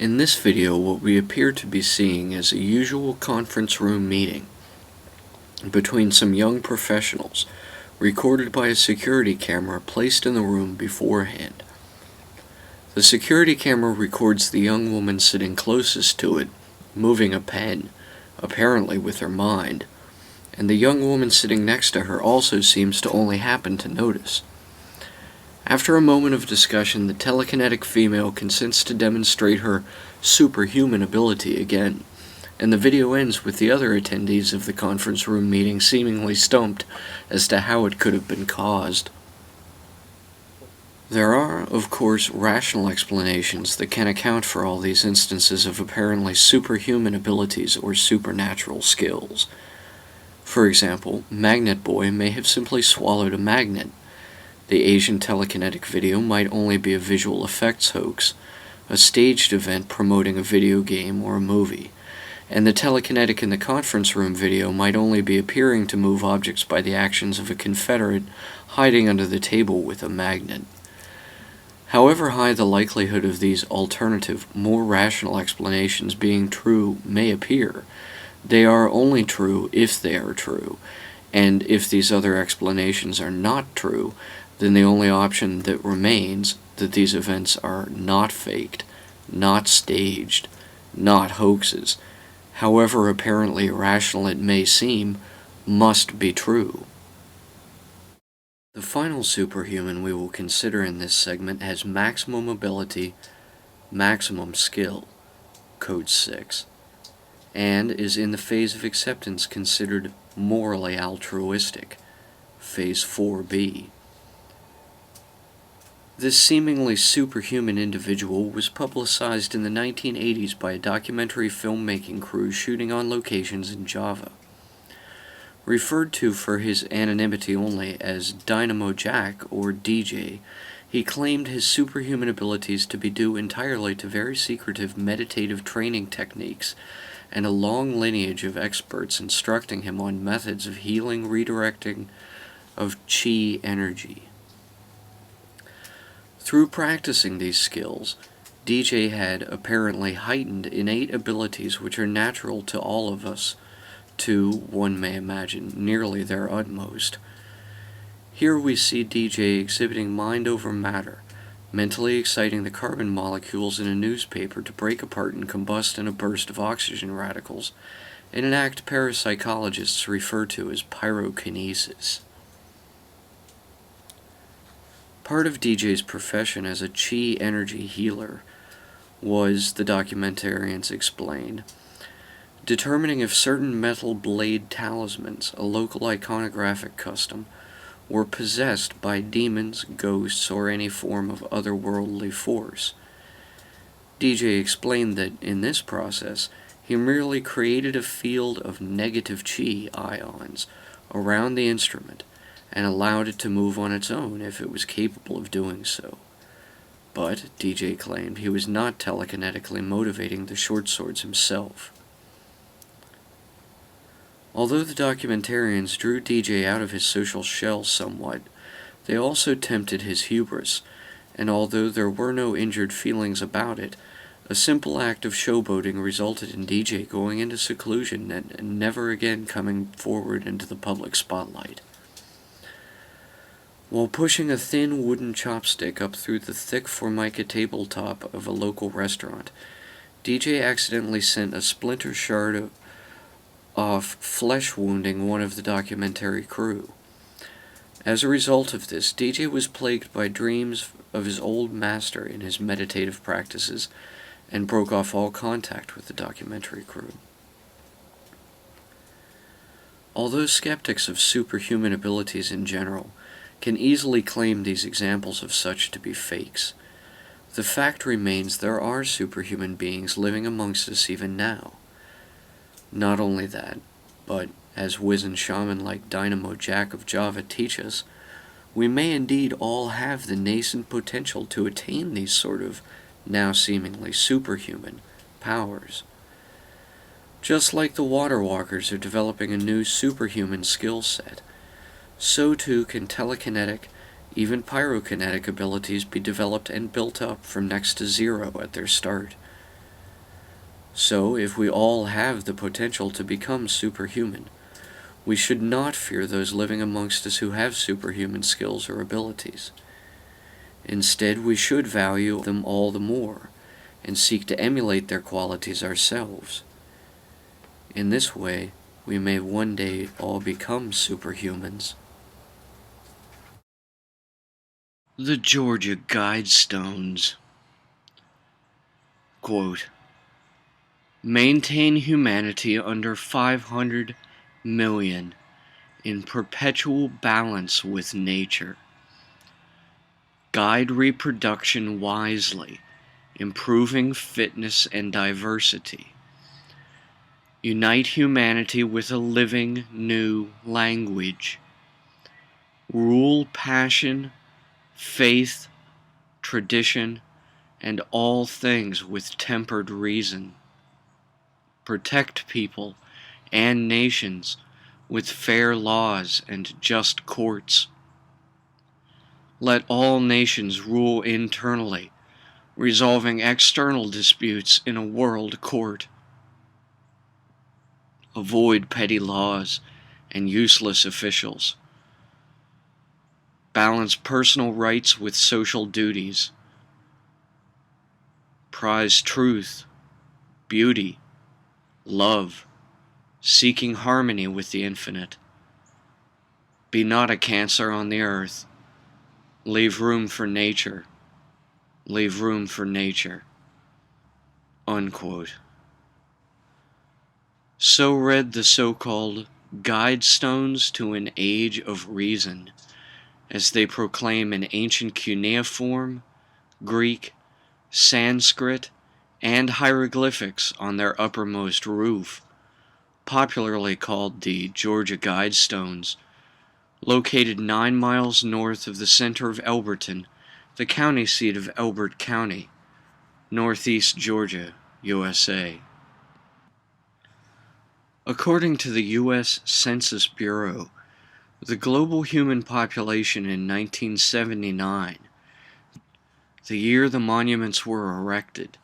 In this video, what we appear to be seeing is a usual conference room meeting between some young professionals, recorded by a security camera placed in the room beforehand. The security camera records the young woman sitting closest to it, moving a pen, apparently with her mind, and the young woman sitting next to her also seems to only happen to notice. After a moment of discussion, the telekinetic female consents to demonstrate her superhuman ability again, and the video ends with the other attendees of the conference room meeting seemingly stumped as to how it could have been caused. There are, of course, rational explanations that can account for all these instances of apparently superhuman abilities or supernatural skills. For example, Magnet Boy may have simply swallowed a magnet. The Asian telekinetic video might only be a visual effects hoax, a staged event promoting a video game or a movie, and the telekinetic in the conference room video might only be appearing to move objects by the actions of a Confederate hiding under the table with a magnet. However high the likelihood of these alternative, more rational explanations being true may appear, they are only true if they are true, and if these other explanations are not true, then the only option that remains, that these events are not faked, not staged, not hoaxes, however apparently irrational it may seem, must be true. The final superhuman we will consider in this segment has maximum ability, maximum skill, Code 6, and is in the phase of acceptance considered morally altruistic, Phase 4B. This seemingly superhuman individual was publicized in the 1980s by a documentary filmmaking crew shooting on locations in Java. Referred to for his anonymity only as Dynamo Jack or DJ, he claimed his superhuman abilities to be due entirely to very secretive meditative training techniques and a long lineage of experts instructing him on methods of healing, redirecting of chi energy. Through practicing these skills, DJ had apparently heightened innate abilities which are natural to all of us, to, one may imagine, nearly their utmost. Here we see DJ exhibiting mind over matter, mentally exciting the carbon molecules in a newspaper to break apart and combust in a burst of oxygen radicals, in an act parapsychologists refer to as pyrokinesis. Part of DJ's profession as a chi energy healer was, the documentarians explained, determining if certain metal blade talismans, a local iconographic custom, were possessed by demons, ghosts, or any form of otherworldly force. DJ explained that in this process, he merely created a field of negative chi ions around the instrument and allowed it to move on its own if it was capable of doing so. But, DJ claimed, he was not telekinetically motivating the short swords himself. Although the documentarians drew DJ out of his social shell somewhat, they also tempted his hubris, and although there were no injured feelings about it, a simple act of showboating resulted in DJ going into seclusion and never again coming forward into the public spotlight. While pushing a thin wooden chopstick up through the thick formica tabletop of a local restaurant, DJ accidentally sent a splinter shard off, flesh wounding one of the documentary crew. As a result of this, DJ was plagued by dreams of his old master in his meditative practices and broke off all contact with the documentary crew. Although skeptics of superhuman abilities in general can easily claim these examples of such to be fakes, the fact remains there are superhuman beings living amongst us even now. Not only that, but, as wizened shaman like Dynamo Jack of Java teach us, we may indeed all have the nascent potential to attain these sort of, now seemingly superhuman, powers. Just like the water walkers are developing a new superhuman skill set, so too can telekinetic, even pyrokinetic abilities be developed and built up from next to zero at their start. So, if we all have the potential to become superhuman, we should not fear those living amongst us who have superhuman skills or abilities. Instead, we should value them all the more, and seek to emulate their qualities ourselves. In this way, we may one day all become superhumans. The Georgia Guidestones. Quote, maintain humanity under 500 million in perpetual balance with nature. Guide reproduction wisely, improving fitness and diversity. Unite humanity with a living new language. Rule passion, faith, tradition, and all things with tempered reason. Protect people and nations with fair laws and just courts. Let all nations rule internally, resolving external disputes in a world court. Avoid petty laws and useless officials. Balance personal rights with social duties. Prize truth, beauty, love, seeking harmony with the infinite. Be not a cancer on the earth. Leave room for nature. Leave room for nature. Unquote. So read the so-called Guidestones to an Age of Reason, as they proclaim in ancient cuneiform, Greek, Sanskrit, and hieroglyphics on their uppermost roof, popularly called the Georgia Guidestones, located 9 miles north of the center of Elberton, the county seat of Elbert County, northeast Georgia, USA. According to the U.S. Census Bureau, the global human population in 1979, the year the monuments were erected,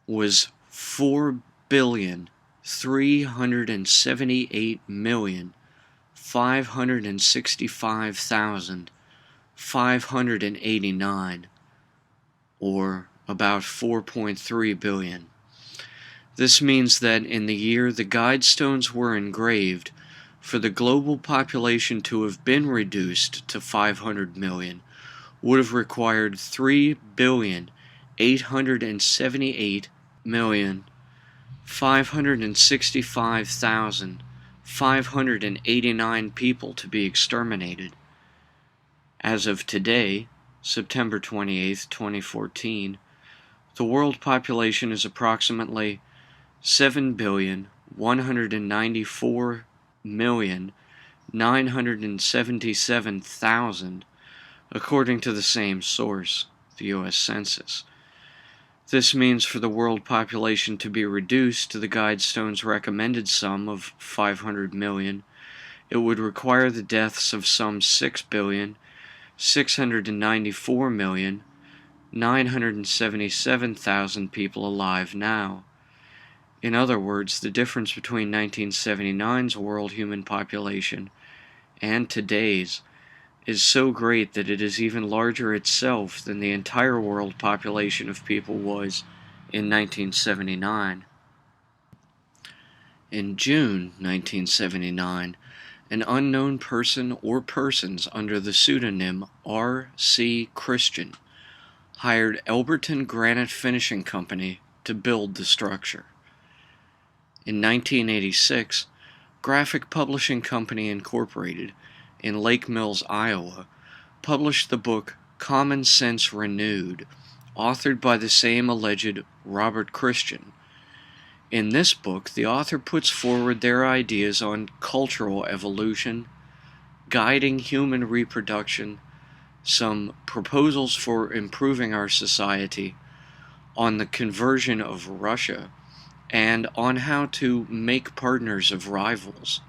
was 4,378,565,589, or about 4.3 billion. This means that in the year the Guidestones were engraved, for the global population to have been reduced to 500 million would have required 3,878,565,589 people to be exterminated. As of today, September 28, 2014, the world population is approximately 7,194,977,000, according to the same source, the U.S. Census. This means for the world population to be reduced to the Guidestones' recommended sum of 500 million, it would require the deaths of some 6,694,977,000 people alive now. In other words, the difference between 1979's world human population and today's is so great that it is even larger itself than the entire world population of people was in 1979. In June 1979, an unknown person or persons under the pseudonym R.C. Christian hired Elberton Granite Finishing Company to build the structure. In 1986, Graphic Publishing Company Incorporated in Lake Mills, Iowa, published the book Common Sense Renewed, authored by the same alleged Robert Christian. In this book, the author puts forward their ideas on cultural evolution, guiding human reproduction, some proposals for improving our society, on the conversion of Russia, and on how to make partners of rivals.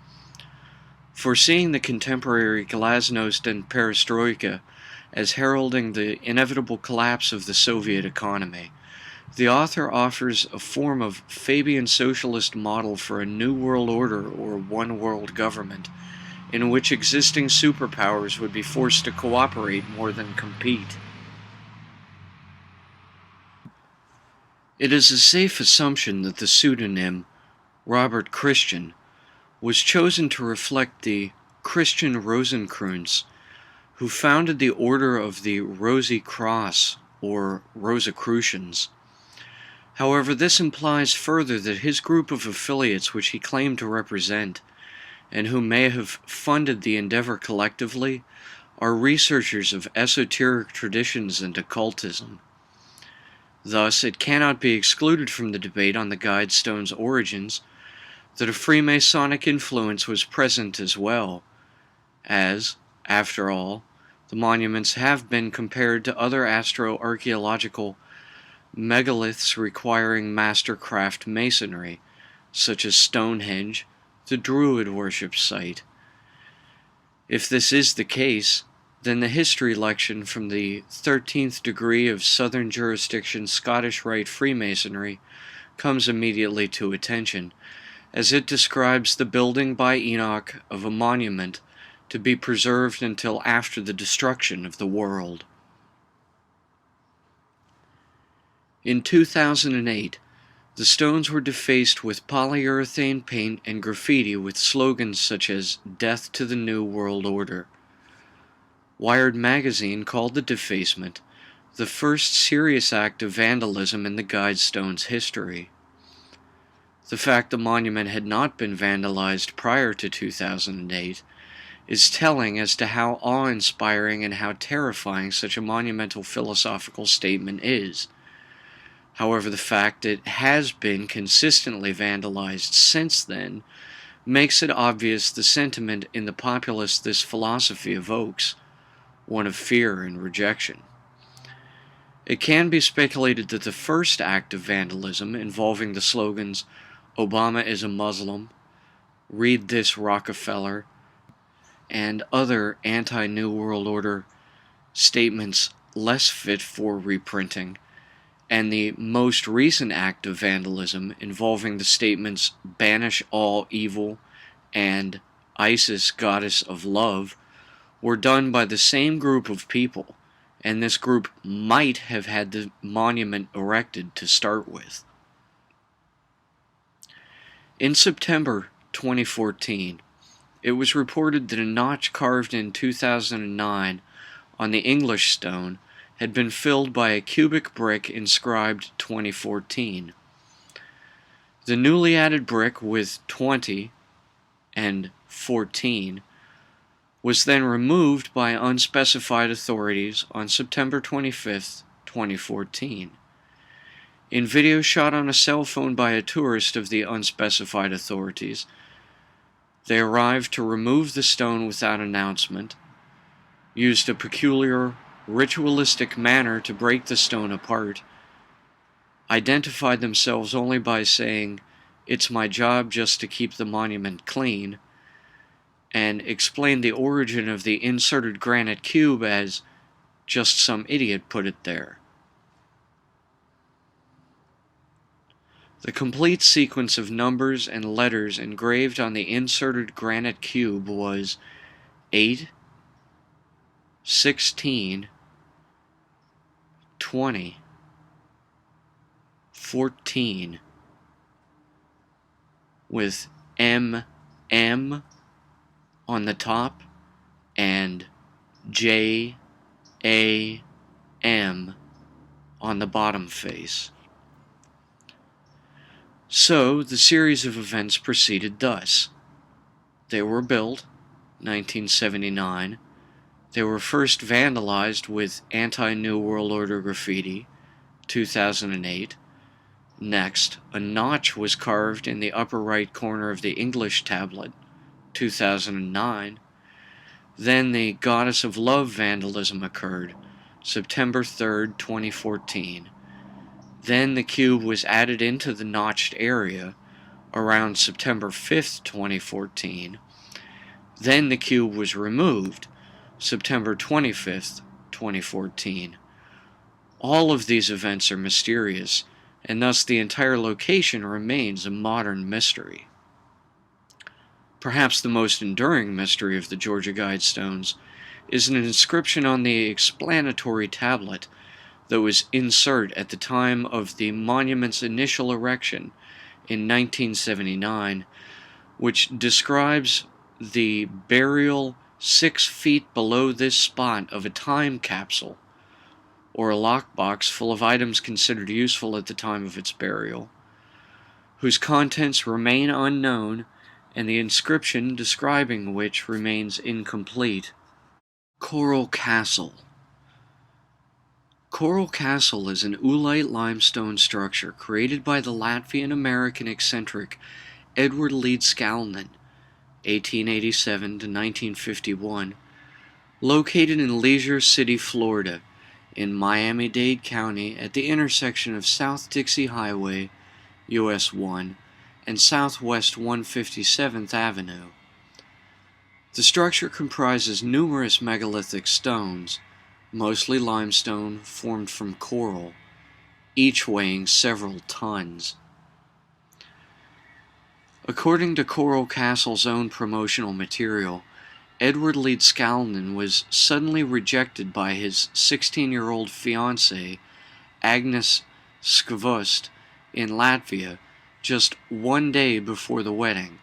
Foreseeing the contemporary glasnost and perestroika as heralding the inevitable collapse of the Soviet economy, the author offers a form of Fabian socialist model for a new world order or one world government, in which existing superpowers would be forced to cooperate more than compete. It is a safe assumption that the pseudonym Robert Christian was chosen to reflect the Christian Rosenkreuz, who founded the Order of the Rosy Cross, or Rosicrucians. However, this implies further that his group of affiliates which he claimed to represent, and who may have funded the endeavor collectively, are researchers of esoteric traditions and occultism. Thus, it cannot be excluded from the debate on the Guidestones' origins that a Freemasonic influence was present as well, as, after all, the monuments have been compared to other astroarchaeological megaliths requiring mastercraft masonry, such as Stonehenge, the Druid worship site. If this is the case, then the history lection from the 13th degree of Southern Jurisdiction Scottish Rite Freemasonry comes immediately to attention, as it describes the building by Enoch of a monument to be preserved until after the destruction of the world. In 2008, the stones were defaced with polyurethane paint and graffiti with slogans such as "Death to the New World Order." Wired magazine called the defacement the first serious act of vandalism in the Guidestones' history. The fact the monument had not been vandalized prior to 2008 is telling as to how awe-inspiring and how terrifying such a monumental philosophical statement is. However, the fact it has been consistently vandalized since then makes it obvious the sentiment in the populace this philosophy evokes, one of fear and rejection. It can be speculated that the first act of vandalism, involving the slogans, "Obama is a Muslim," "Read this, Rockefeller," and other anti-New World Order statements less fit for reprinting, and the most recent act of vandalism, involving the statements "Banish all evil" and "Isis, Goddess of Love," were done by the same group of people, and this group might have had the monument erected to start with. In September 2014, it was reported that a notch carved in 2009 on the English stone had been filled by a cubic brick inscribed 2014. The newly added brick with 20 and 14 was then removed by unspecified authorities on September 25, 2014. In video shot on a cell phone by a tourist of the unspecified authorities, they arrived to remove the stone without announcement, used a peculiar ritualistic manner to break the stone apart, identified themselves only by saying, "It's my job just to keep the monument clean," and explained the origin of the inserted granite cube as "just some idiot put it there." The complete sequence of numbers and letters engraved on the inserted granite cube was 8, 16, 20, 14, with MM on the top and JAM on the bottom face. So, the series of events proceeded thus. They were built, 1979. They were first vandalized with anti-New World Order graffiti, 2008. Next, a notch was carved in the upper right corner of the English tablet, 2009. Then the Goddess of Love vandalism occurred, September 3rd, 2014. Then the cube was added into the notched area around September 5th, 2014. Then the cube was removed September 25th, 2014. All of these events are mysterious, and thus the entire location remains a modern mystery. Perhaps the most enduring mystery of the Georgia Guidestones is an inscription on the explanatory tablet that was inserted at the time of the monument's initial erection in 1979, which describes the burial 6 feet below this spot of a time capsule, or a lockbox full of items considered useful at the time of its burial, whose contents remain unknown, and the inscription describing which remains incomplete. Coral Castle. Coral Castle is an oolite limestone structure created by the Latvian-American eccentric Edward Leedskalnin, 1887 to 1951, located in Leisure City, Florida, in Miami-Dade County at the intersection of South Dixie Highway, US 1, and Southwest 157th Avenue. The structure comprises numerous megalithic stones, mostly limestone formed from coral, each weighing several tons. According to Coral Castle's own promotional material, Edward Leedskalnin was suddenly rejected by his 16-year-old fiancée, Agnes Skvost, in Latvia just one day before the wedding.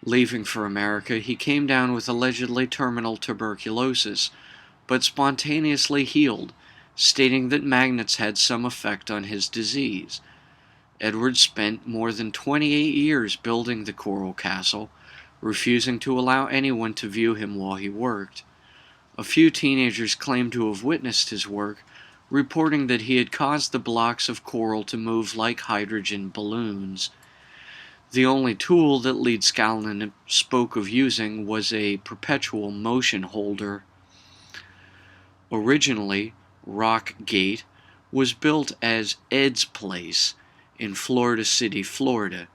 Leaving for America, he came down with allegedly terminal tuberculosis, but spontaneously healed, stating that magnets had some effect on his disease. Edward spent more than 28 years building the Coral Castle, refusing to allow anyone to view him while he worked. A few teenagers claimed to have witnessed his work, reporting that he had caused the blocks of coral to move like hydrogen balloons. The only tool that Leedskalnin spoke of using was a perpetual motion holder. Originally, Rock Gate was built as Ed's Place in Florida City, Florida,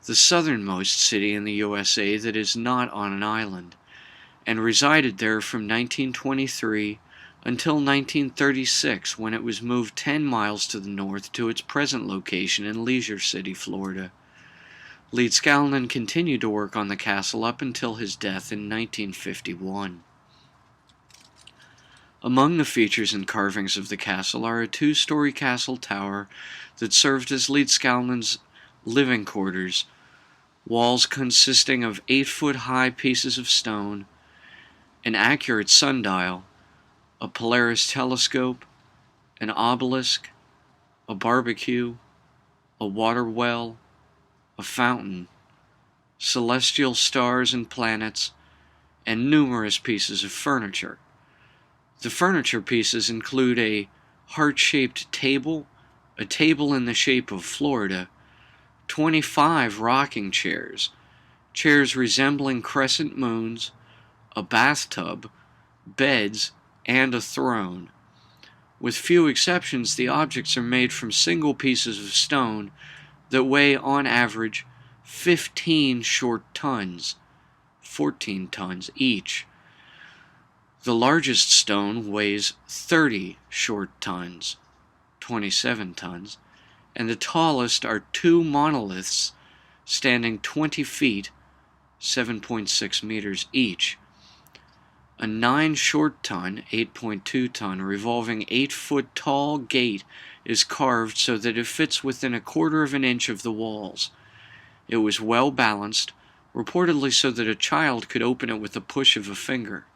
the southernmost city in the USA that is not on an island, and resided there from 1923 until 1936, when it was moved 10 miles to the north to its present location in Leisure City, Florida. Leedskalnin continued to work on the castle up until his death in 1951. Among the features and carvings of the castle are a 2-story castle tower that served as Leedskalnin's living quarters, walls consisting of 8-foot-high pieces of stone, an accurate sundial, a Polaris telescope, an obelisk, a barbecue, a water well, a fountain, celestial stars and planets, and numerous pieces of furniture. The furniture pieces include a heart-shaped table, a table in the shape of Florida, 25 rocking chairs, chairs resembling crescent moons, a bathtub, beds, and a throne. With few exceptions, the objects are made from single pieces of stone that weigh, on average, 15 short tons, 14 tons each. The largest stone weighs 30 short tons, 27 tons, and the tallest are 2 monoliths standing 20 feet, 7.6 meters each. A 9 short ton, 8.2 ton, revolving 8-foot tall gate is carved so that it fits within 1/4 of an inch of the walls. It was well balanced, reportedly so that a child could open it with a push of a finger.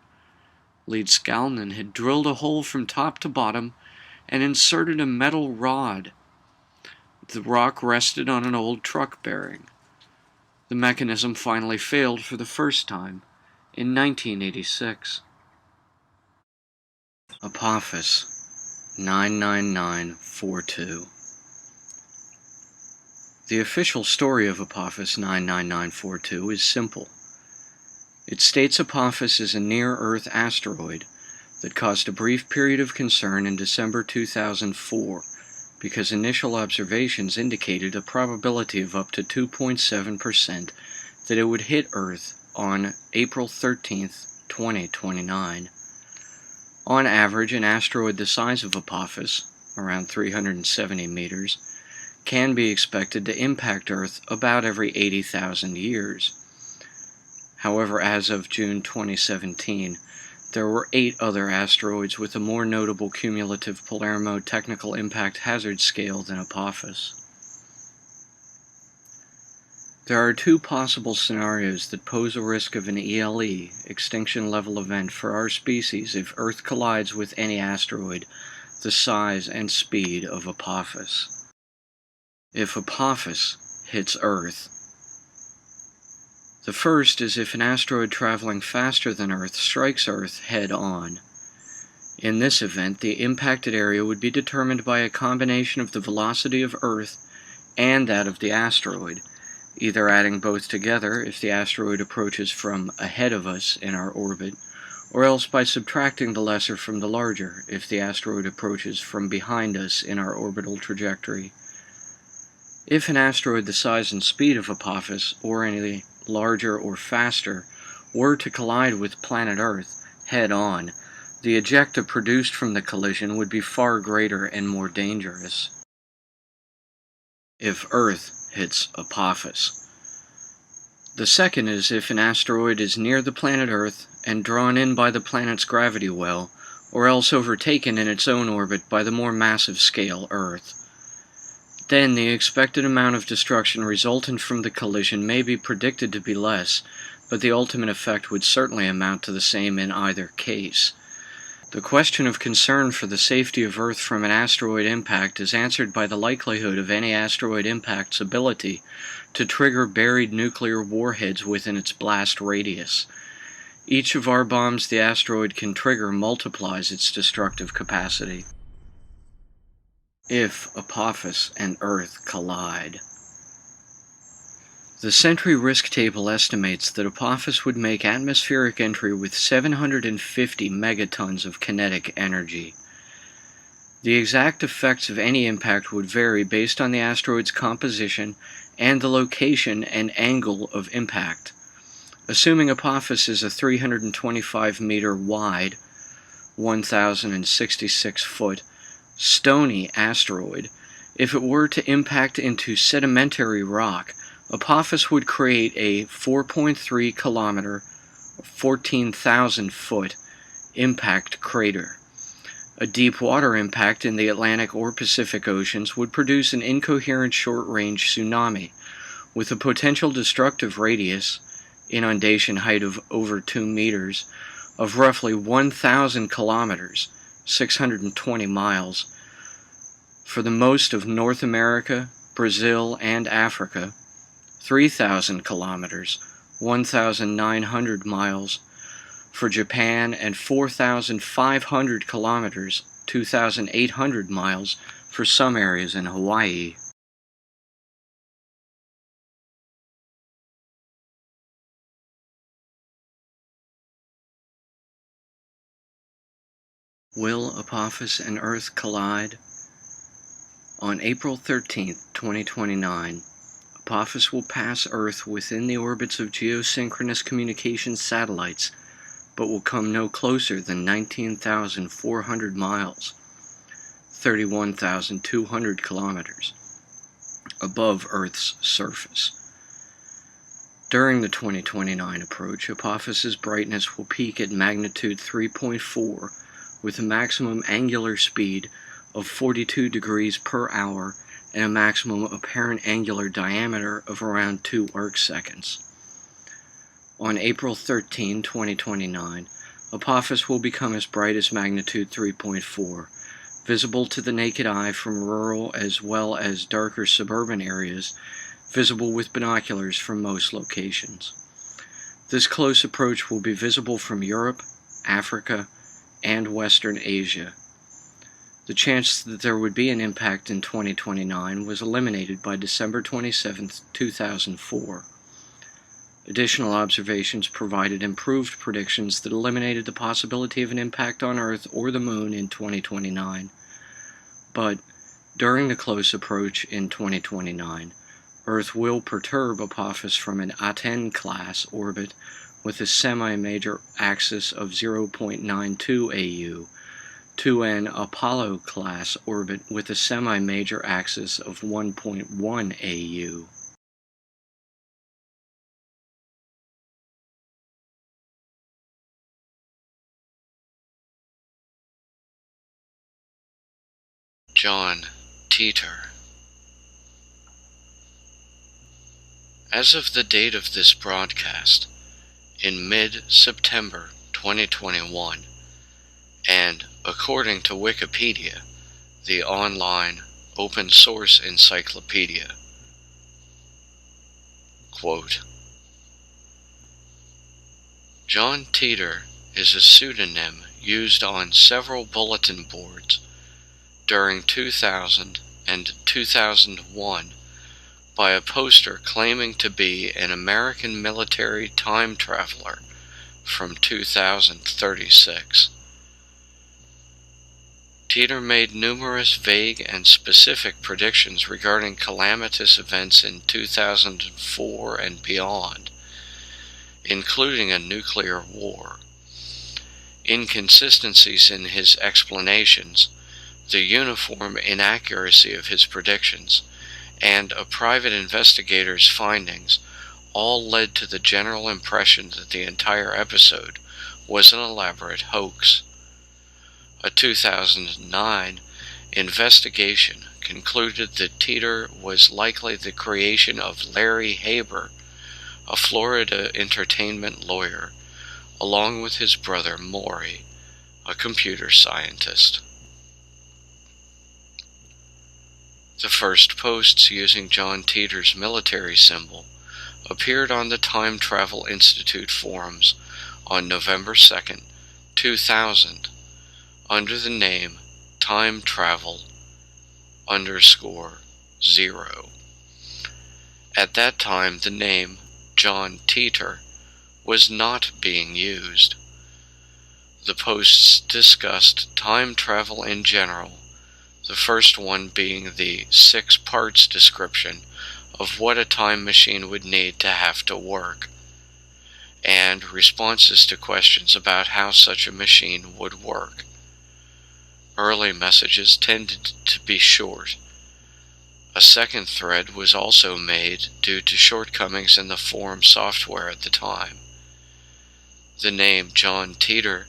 Leedskalnin had drilled a hole from top to bottom and inserted a metal rod. The rock rested on an old truck bearing. The mechanism finally failed for the first time in 1986. Apophis 99942. The official story of Apophis 99942 is simple. It states Apophis is a near-Earth asteroid that caused a brief period of concern in December 2004 because initial observations indicated a probability of up to 2.7% that it would hit Earth on April 13, 2029. On average, an asteroid the size of Apophis, around 370 meters, can be expected to impact Earth about every 80,000 years. However, as of June 2017, there were 8 other asteroids with a more notable cumulative polar mode technical impact hazard scale than Apophis. There are 2 possible scenarios that pose a risk of an ELE, extinction level event, for our species if Earth collides with any asteroid the size and speed of Apophis. If Apophis hits Earth. The first is if an asteroid traveling faster than Earth strikes Earth head-on. In this event, the impacted area would be determined by a combination of the velocity of Earth and that of the asteroid, either adding both together if the asteroid approaches from ahead of us in our orbit, or else by subtracting the lesser from the larger if the asteroid approaches from behind us in our orbital trajectory. If an asteroid the size and speed of Apophis, or any larger or faster, were to collide with planet Earth head-on, the ejecta produced from the collision would be far greater and more dangerous. If Earth hits Apophis. The second is if an asteroid is near the planet Earth and drawn in by the planet's gravity well, or else overtaken in its own orbit by the more massive scale Earth. Then the expected amount of destruction resultant from the collision may be predicted to be less, but the ultimate effect would certainly amount to the same in either case. The question of concern for the safety of Earth from an asteroid impact is answered by the likelihood of any asteroid impact's ability to trigger buried nuclear warheads within its blast radius. Each of our bombs the asteroid can trigger multiplies its destructive capacity. if Apophis and Earth collide. The Sentry Risk Table estimates that Apophis would make atmospheric entry with 750 megatons of kinetic energy. The exact effects of any impact would vary based on the asteroid's composition and the location and angle of impact. Assuming Apophis is a 325-meter wide, 1,066-foot, stony asteroid, if it were to impact into sedimentary rock, Apophis would create a 4.3 kilometer, 14,000-foot impact crater. A deep water impact in the Atlantic or Pacific Oceans would produce an incoherent short-range tsunami with a potential destructive radius, inundation height of over 2 meters, of roughly 1,000 kilometers, 620 miles, for the most of North America, Brazil, and Africa, 3,000 kilometers, 1,900 miles, for Japan, and 4,500 kilometers, 2,800 miles, for some areas in Hawaii. Will Apophis and Earth collide? On April 13, 2029, Apophis will pass Earth within the orbits of geosynchronous communications satellites, but will come no closer than 19,400 miles, 31,200 kilometers, above Earth's surface. During the 2029 approach, Apophis's brightness will peak at magnitude 3.4 with a maximum angular speed of 42 degrees per hour and a maximum apparent angular diameter of around 2 arcseconds. On April 13, 2029, Apophis will become as bright as magnitude 3.4, visible to the naked eye from rural as well as darker suburban areas, visible with binoculars from most locations. This close approach will be visible from Europe, Africa, and Western Asia. The chance that there would be an impact in 2029 was eliminated by December 27, 2004. Additional observations provided improved predictions that eliminated the possibility of an impact on Earth or the Moon in 2029. But during the close approach in 2029, Earth will perturb Apophis from an Aten class orbit with a semi-major axis of 0.92 AU to an Apollo class orbit with a semi-major axis of 1.1 AU. John Titor. As of the date of this broadcast, in mid-September 2021, and according to Wikipedia, the online open-source encyclopedia, quote, John Titor is a pseudonym used on several bulletin boards during 2000 and 2001 by a poster claiming to be an American military time traveler from 2036. Titor made numerous vague and specific predictions regarding calamitous events in 2004 and beyond, including a nuclear war. Inconsistencies in his explanations, the uniform inaccuracy of his predictions, and a private investigator's findings all led to the general impression that the entire episode was an elaborate hoax. A 2009 investigation concluded that Titor was likely the creation of Larry Haber, a Florida entertainment lawyer, along with his brother Moiré, a computer scientist. The first posts using John Titor's military symbol appeared on the Time Travel Institute forums on November 2, 2000, under the name Time Travel Titor_0. At that time, the name John Titor was not being used. The posts discussed time travel in general, the first one being the 6 parts description of what a time machine would need to have to work, and responses to questions about how such a machine would work. Early messages tended to be short. A second thread was also made due to shortcomings in the forum software at the time. The name John Titor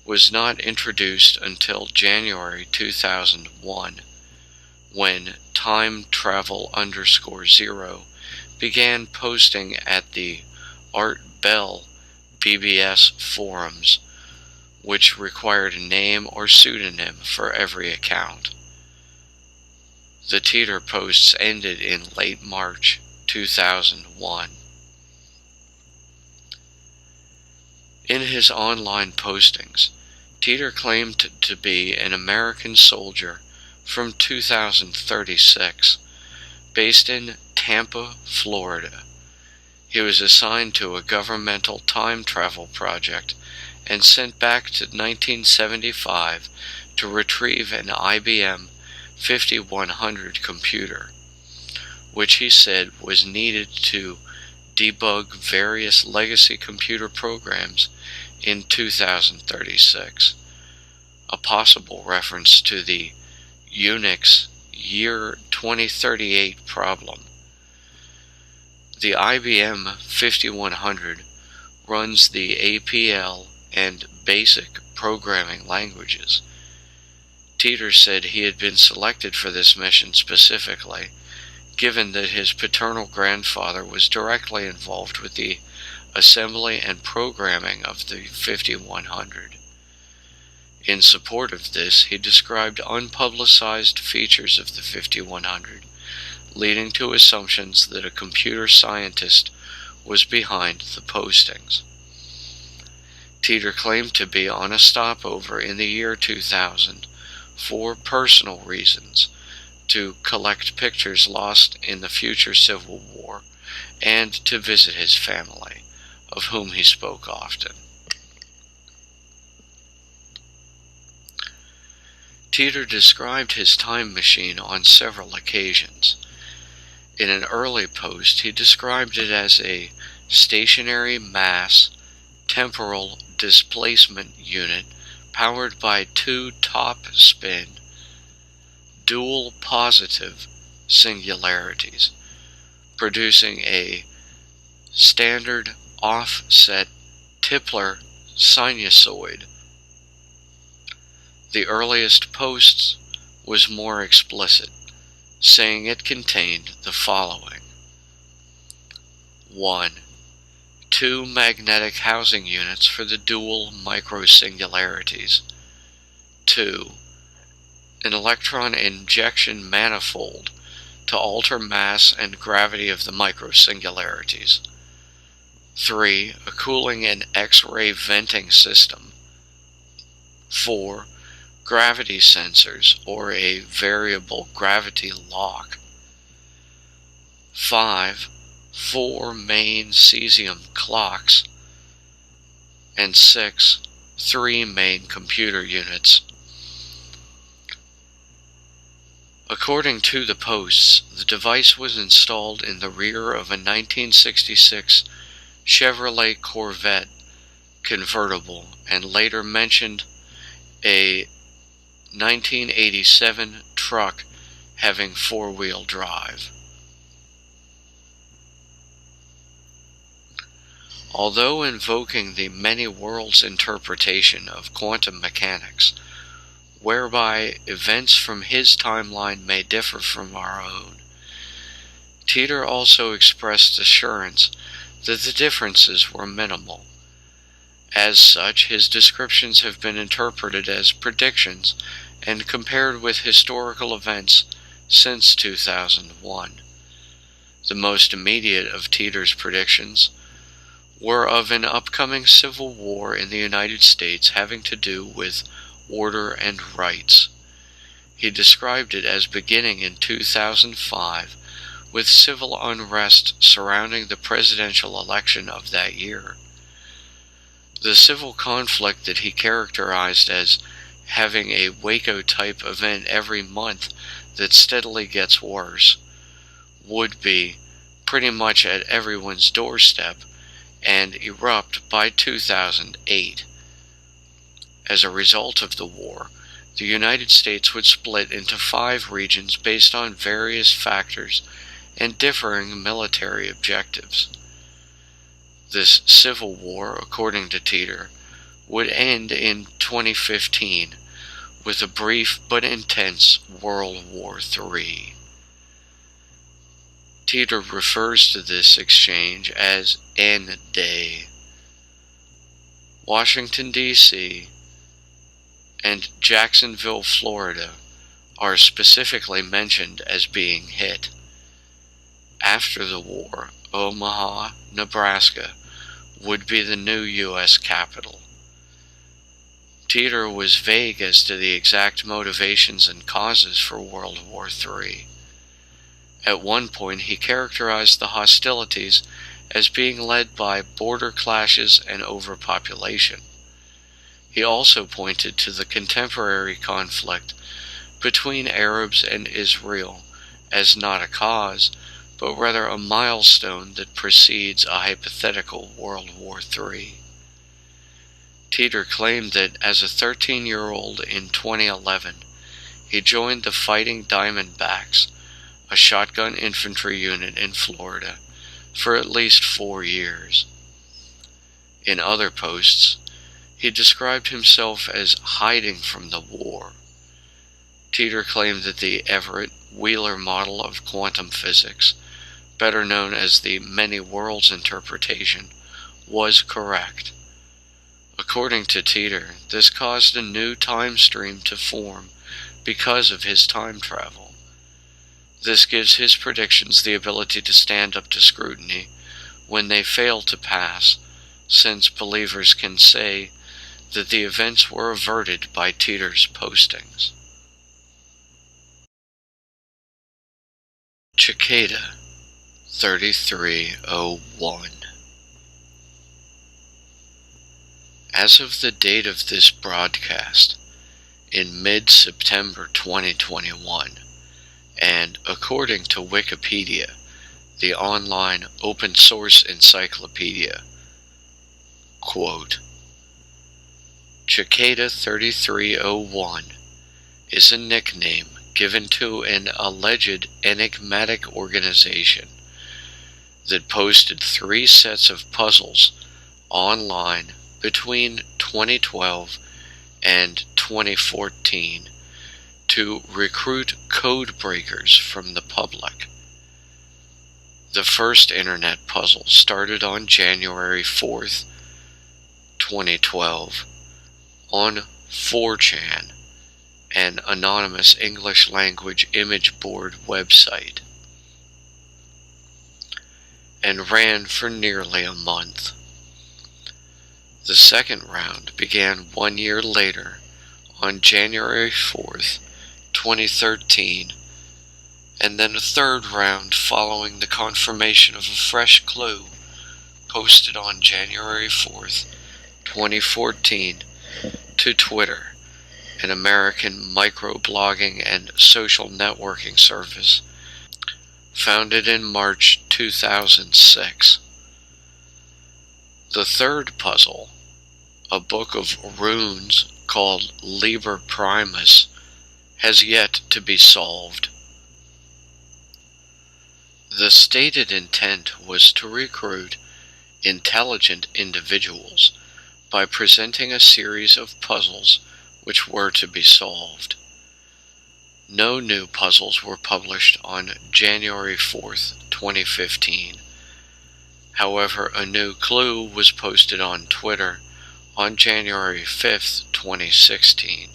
was not introduced until January 2001, when Time Travel_0 began posting at the Art Bell BBS forums, which required a name or pseudonym for every account. The Titor posts ended in late March 2001. In his online postings, Titor claimed to be an American soldier from 2036, based in Tampa, Florida. He was assigned to a governmental time travel project and sent back to 1975 to retrieve an IBM 5100 computer, which he said was needed to debug various legacy computer programs in 2036, a possible reference to the Unix year 2038 problem. The IBM 5100 runs the APL and BASIC programming languages. Titor said he had been selected for this mission specifically, given that his paternal grandfather was directly involved with the assembly and programming of the 5100. In support of this, he described unpublicized features of the 5100, leading to assumptions that a computer scientist was behind the postings. Titor claimed to be on a stopover in the year 2000 for personal reasons, to collect pictures lost in the future Civil War, and to visit his family, of whom he spoke often. Titor described his time machine on several occasions. In an early post, he described it as a stationary mass temporal displacement unit powered by 2 top-spin dual positive singularities, producing a standard offset Tipler sinusoid. The earliest posts was more explicit, saying it contained the following: 1. 2 magnetic housing units for the dual microsingularities. 2. An electron injection manifold to alter mass and gravity of the microsingularities. 3. A cooling and X-ray venting system. 4. Gravity sensors, or a variable gravity lock. 5. 4 main cesium clocks. And 6. 3 main computer units. According to the posts, the device was installed in the rear of a 1966 Chevrolet Corvette convertible, and later mentioned a 1987 truck having 4-wheel drive. Although invoking the many worlds interpretation of quantum mechanics, whereby events from his timeline may differ from our own, Titor also expressed assurance that the differences were minimal. As such, his descriptions have been interpreted as predictions and compared with historical events since 2001. The most immediate of Titor's predictions were of an upcoming civil war in the United States having to do with order and rights. He described it as beginning in 2005 with civil unrest surrounding the presidential election of that year. The civil conflict that he characterized as having a Waco-type event every month that steadily gets worse would be pretty much at everyone's doorstep and erupt by 2008. As a result of the war, the United States would split into 5 regions based on various factors and differing military objectives. This civil war, according to Titor, would end in 2015 with a brief but intense World War III. Titor refers to this exchange as N-Day. Washington, D.C., and Jacksonville, Florida, are specifically mentioned as being hit. After the war, Omaha, Nebraska, would be the new U.S. capital. Titor was vague as to the exact motivations and causes for World War III. At one point, he characterized the hostilities as being led by border clashes and overpopulation. He also pointed to the contemporary conflict between Arabs and Israel as not a cause, but rather a milestone that precedes a hypothetical World War III. Titor claimed that as a 13-year-old in 2011, he joined the Fighting Diamondbacks, a shotgun infantry unit in Florida, for at least 4 years. In other posts, he described himself as hiding from the war. Titor claimed that the Everett-Wheeler model of quantum physics, better known as the many worlds interpretation, was correct. According to Titor, this caused a new time stream to form because of his time travel. This gives his predictions the ability to stand up to scrutiny when they fail to pass, since believers can say that the events were averted by Titor's postings. Cicada 3301. As of the date of this broadcast, in mid-September 2021, and according to Wikipedia, the online open-source encyclopedia, quote, Cicada 3301 is a nickname given to an alleged enigmatic organization that posted 3 sets of puzzles online between 2012 and 2014 to recruit code breakers from the public. The first internet puzzle started on January 4th, 2012, on 4chan, an anonymous English-language image board website, and ran for nearly a month. The second round began 1 year later, on January 4th, 2013, and then a third round following the confirmation of a fresh clue posted on January 4th, 2014, to Twitter, an American microblogging and social networking service founded in March 2006. The third puzzle, a book of runes called Liber Primus, has yet to be solved. The stated intent was to recruit intelligent individuals by presenting a series of puzzles which were to be solved. No new puzzles were published on January 4th, 2015. However, a new clue was posted on Twitter on January 5th, 2016.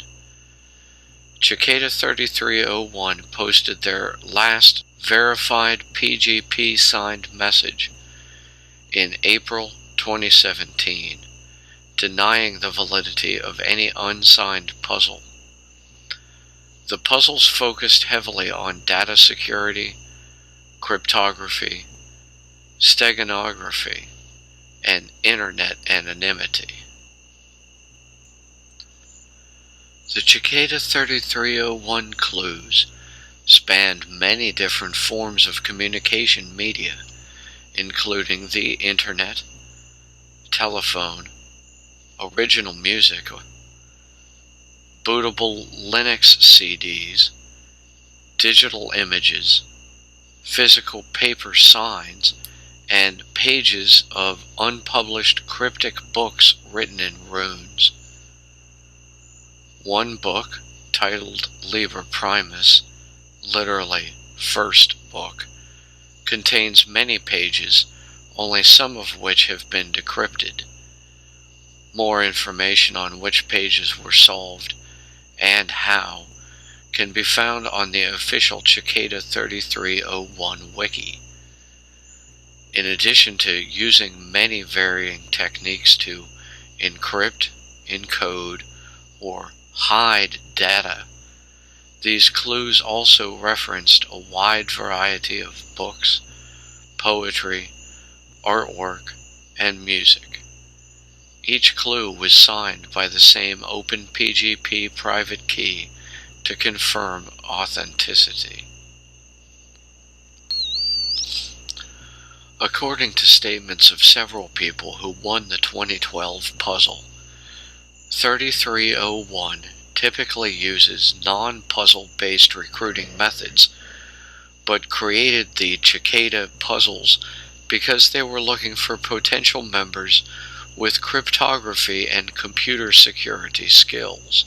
Cicada 3301 posted their last verified PGP signed message in April 2017, denying the validity of any unsigned puzzle. The puzzles focused heavily on data security, cryptography, steganography, and internet anonymity. The Cicada 3301 clues spanned many different forms of communication media, including the internet, telephone, original music, bootable Linux CDs, digital images, physical paper signs, and pages of unpublished cryptic books written in runes. One book, titled Liber Primus, literally first book, contains many pages, only some of which have been decrypted. More information on which pages were solved and how can be found on the official Cicada 3301 wiki. In addition to using many varying techniques to encrypt, encode, or hide data, these clues also referenced a wide variety of books, poetry, artwork, and music. Each clue was signed by the same OpenPGP private key to confirm authenticity. According to statements of several people who won the 2012 puzzle, 3301 typically uses non-puzzle based recruiting methods, but created the Cicada puzzles because they were looking for potential members with cryptography and computer security skills.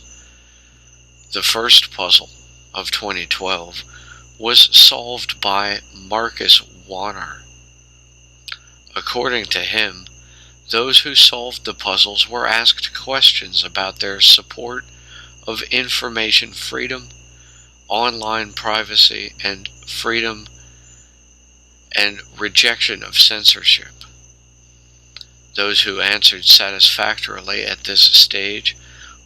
The first puzzle of 2012 was solved by Marcus Warner. According to him, those who solved the puzzles were asked questions about their support of information freedom, online privacy, and freedom and rejection of censorship. Those who answered satisfactorily at this stage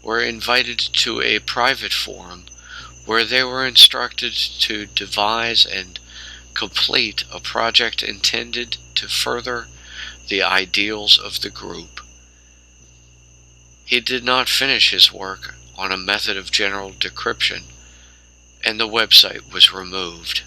were invited to a private forum where they were instructed to devise and complete a project intended to further the ideals of the group. He did not finish his work on a method of general decryption, and the website was removed.